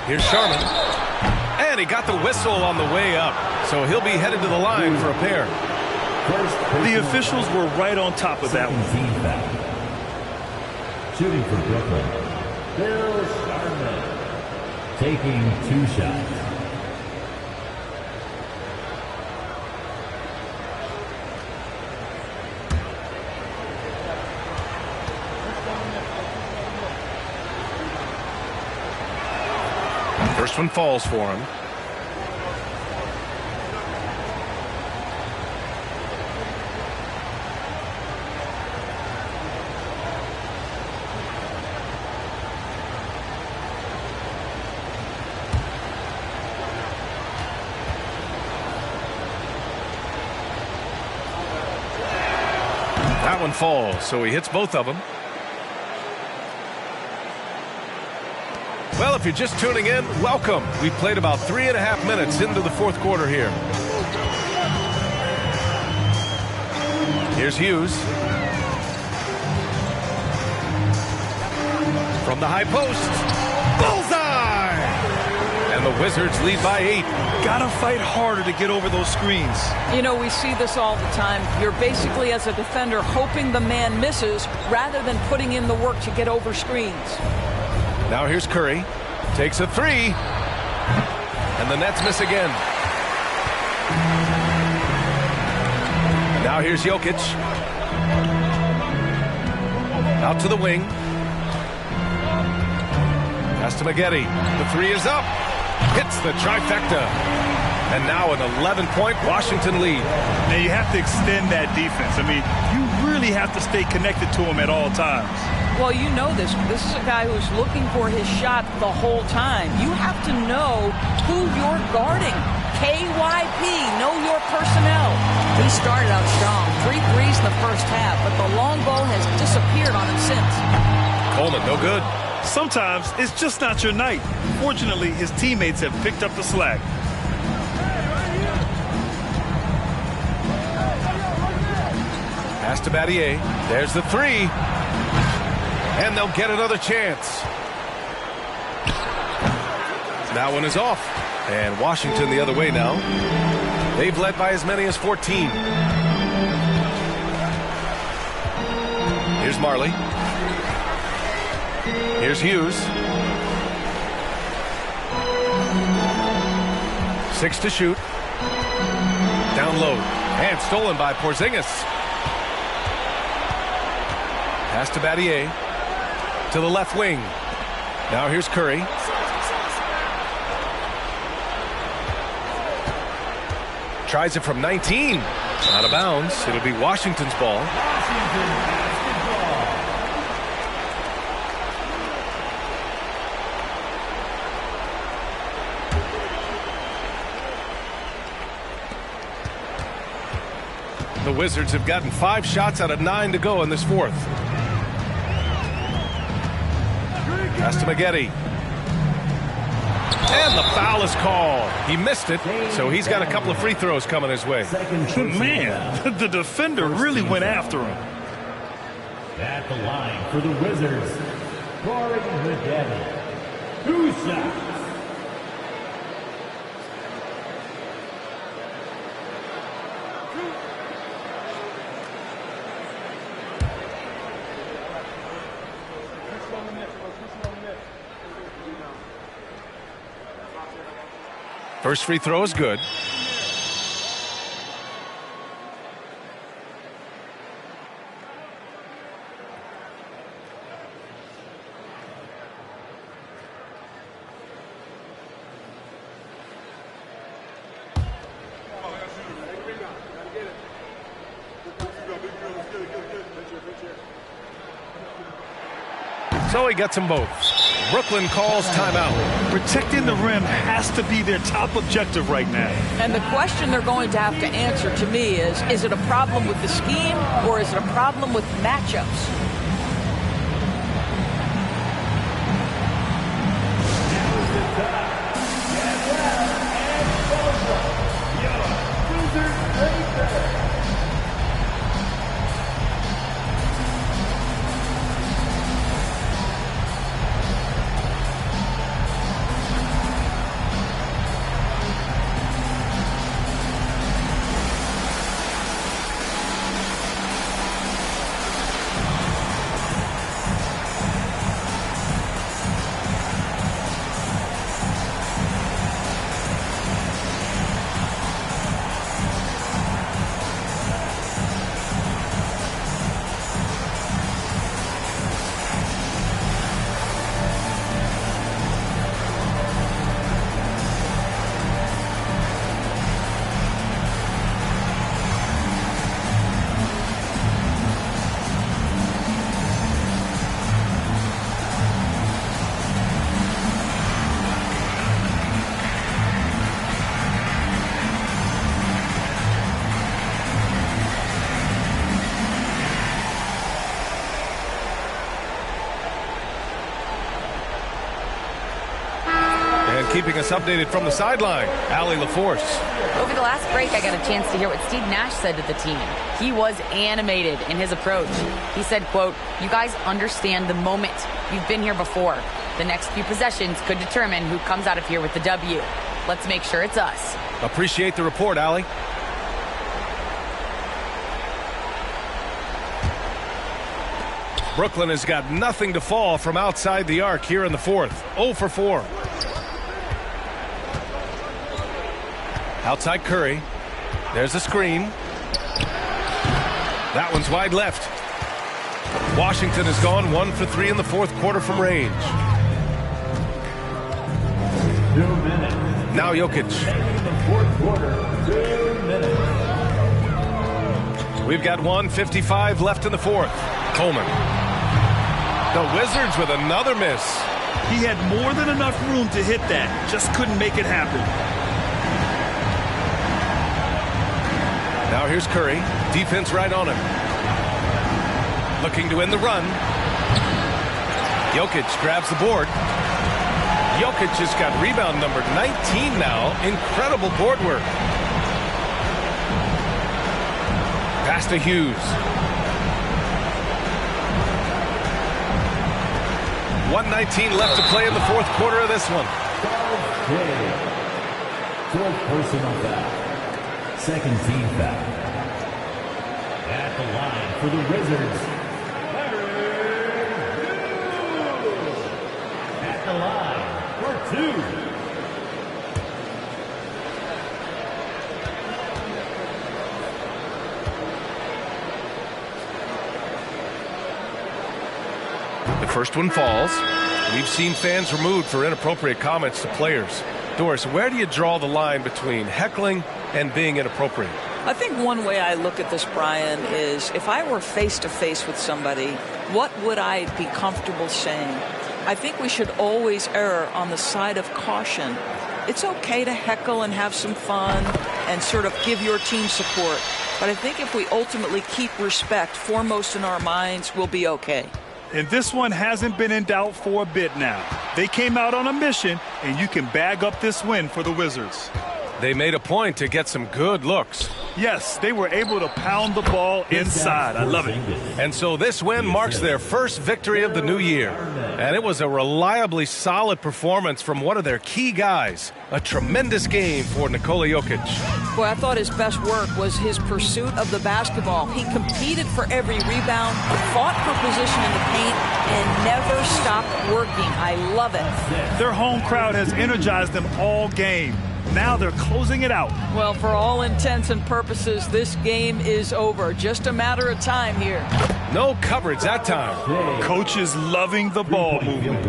Here's Sharman. And he got the whistle on the way up. So he'll be headed to the line for a pair. The officials were right on top of that one. Shooting for Brooklyn, Bill Sharman. Taking 2 shots. First one falls for him. That one falls, so he hits both of them. Well, if you're just tuning in, welcome. We've played about 3.5 minutes into the fourth quarter here. Here's Hughes. From the high post. Bullseye! And the Wizards lead by 8. Gotta fight harder to get over those screens. You know, we see this all the time. You're basically, as a defender, hoping the man misses rather than putting in the work to get over screens. Now here's Curry. Takes a 3. And the Nets miss again. Now here's Jokic. Out to the wing. Pass to Maggette. The 3 is up. Hits the trifecta. And now an 11-point Washington lead. Now you have to extend that defense. I mean, you really have to stay connected to him at all times. Well, you know this. This is a guy who's looking for his shot the whole time. You have to know who you're guarding. KYP, know your personnel. He started out strong. 3 threes in the first half, but the long ball has disappeared on him since. Coleman, no good. Sometimes it's just not your night. Fortunately, his teammates have picked up the slack. Pass to Battier. There's the 3. And they'll get another chance. That one is off. And Washington the other way now. They've led by as many as 14. Here's Marley. Here's Hughes. 6 to shoot. Down low. And stolen by Porzingis. Pass to Battier. To the left wing. Now here's Curry. Tries it from 19. Out of bounds. It'll be Washington's ball. The Wizards have gotten 5 shots out of 9 to go in this fourth. Pass to Maggette. And the foul is called. He missed it, so he's got a couple of free throws coming his way. Man, the defender really went after him. At the line for the Wizards, Corey Maggette. 2 shots. First free throw is good. So he gets them both. Brooklyn calls timeout. Protecting the rim has to be their top objective right now. And the question they're going to have to answer to me is it a problem with the scheme or is it a problem with matchups? Keeping us updated from the sideline, Allie LaForce. Over the last break, I got a chance to hear what Steve Nash said to the team. He was animated in his approach. He said, quote, "You guys understand the moment. You've been here before. The next few possessions could determine who comes out of here with the W. Let's make sure it's us. Appreciate the report, Allie. Brooklyn has got nothing to fall from outside the arc here in the fourth. 0 for 4. Outside Curry. There's a screen. That one's wide left. Washington has gone 1 for 3 in the fourth quarter from range. 2 minutes. Now Jokic. In the fourth quarter, 2 minutes. We've got 1:55 left in the fourth. Coleman. The Wizards with another miss. He had more than enough room to hit that. Just couldn't make it happen. Now here's Curry. Defense right on him. Looking to end the run. Jokic grabs the board. Jokic has got rebound number 19 now. Incredible board work. Pass to Hughes. 1:19 left to play in the fourth quarter of this one. Fourth personal foul. Second team foul. At the line for the Wizards. At the line for 2. The first one falls. We've seen fans removed for inappropriate comments to players. Doris, where do you draw the line between heckling and being inappropriate? I think one way I look at this, Brian, is if I were face-to-face with somebody, what would I be comfortable saying? I think we should always err on the side of caution. It's okay to heckle and have some fun and sort of give your team support. But I think if we ultimately keep respect foremost in our minds, we'll be okay. And this one hasn't been in doubt for a bit now. They came out on a mission, and you can bag up this win for the Wizards. They made a point to get some good looks. Yes, they were able to pound the ball inside. I love it. And so this win marks their first victory of the new year. And it was a reliably solid performance from one of their key guys. A tremendous game for Nikola Jokic. Boy, I thought his best work was his pursuit of the basketball. He competed for every rebound, fought for position in the paint, and never stopped working. I love it. Their home crowd has energized them all game. Now they're closing it out. Well, for all intents and purposes, this game is over. Just a matter of time here. No coverage that time. Coach is loving the ball movement.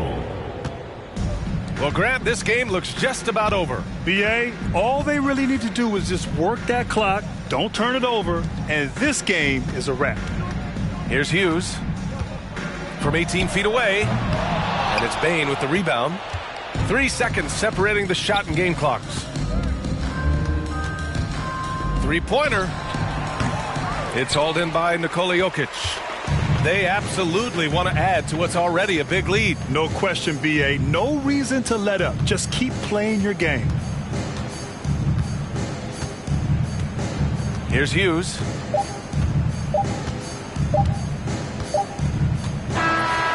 Well, Grant, this game looks just about over. BA, all they really need to do is just work that clock, don't turn it over, and this game is a wrap. Here's Hughes from 18 feet away, and it's Bane with the rebound. 3 seconds separating the shot and game clocks. Three-pointer. It's hauled in by Nikola Jokic. They absolutely want to add to what's already a big lead. No question, BA. No reason to let up. Just keep playing your game. Here's Hughes.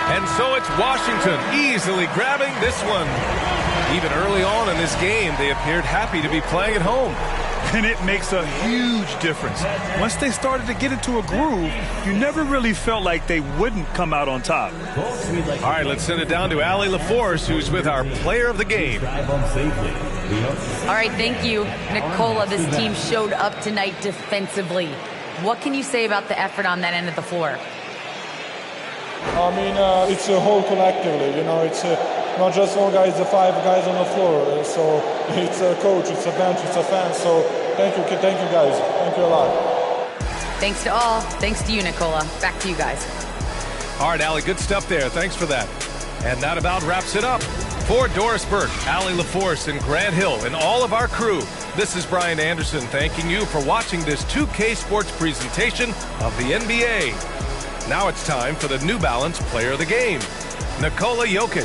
And so it's Washington easily grabbing this one. Even early on in this game, they appeared happy to be playing at home. And it makes a huge difference. Once they started to get into a groove, you never really felt like they wouldn't come out on top. All right, let's send it down to Allie LaForce, who's with our player of the game. All right, thank you. Nikola, this team showed up tonight defensively. What can you say about the effort on that end of the floor? I mean, it's a whole collectively, you know, it's not just one guy, it's the 5 guys on the floor. So it's a coach, it's a bench, it's a fan. So thank you guys. Thank you a lot. Thanks to all. Thanks to you, Nikola. Back to you guys. All right, Allie, good stuff there. Thanks for that. And that about wraps it up. For Doris Burke, Allie LaForce, and Grant Hill, and all of our crew, this is Brian Anderson thanking you for watching this 2K Sports presentation of the NBA. Now it's time for the New Balance Player of the Game, Nikola Jokic.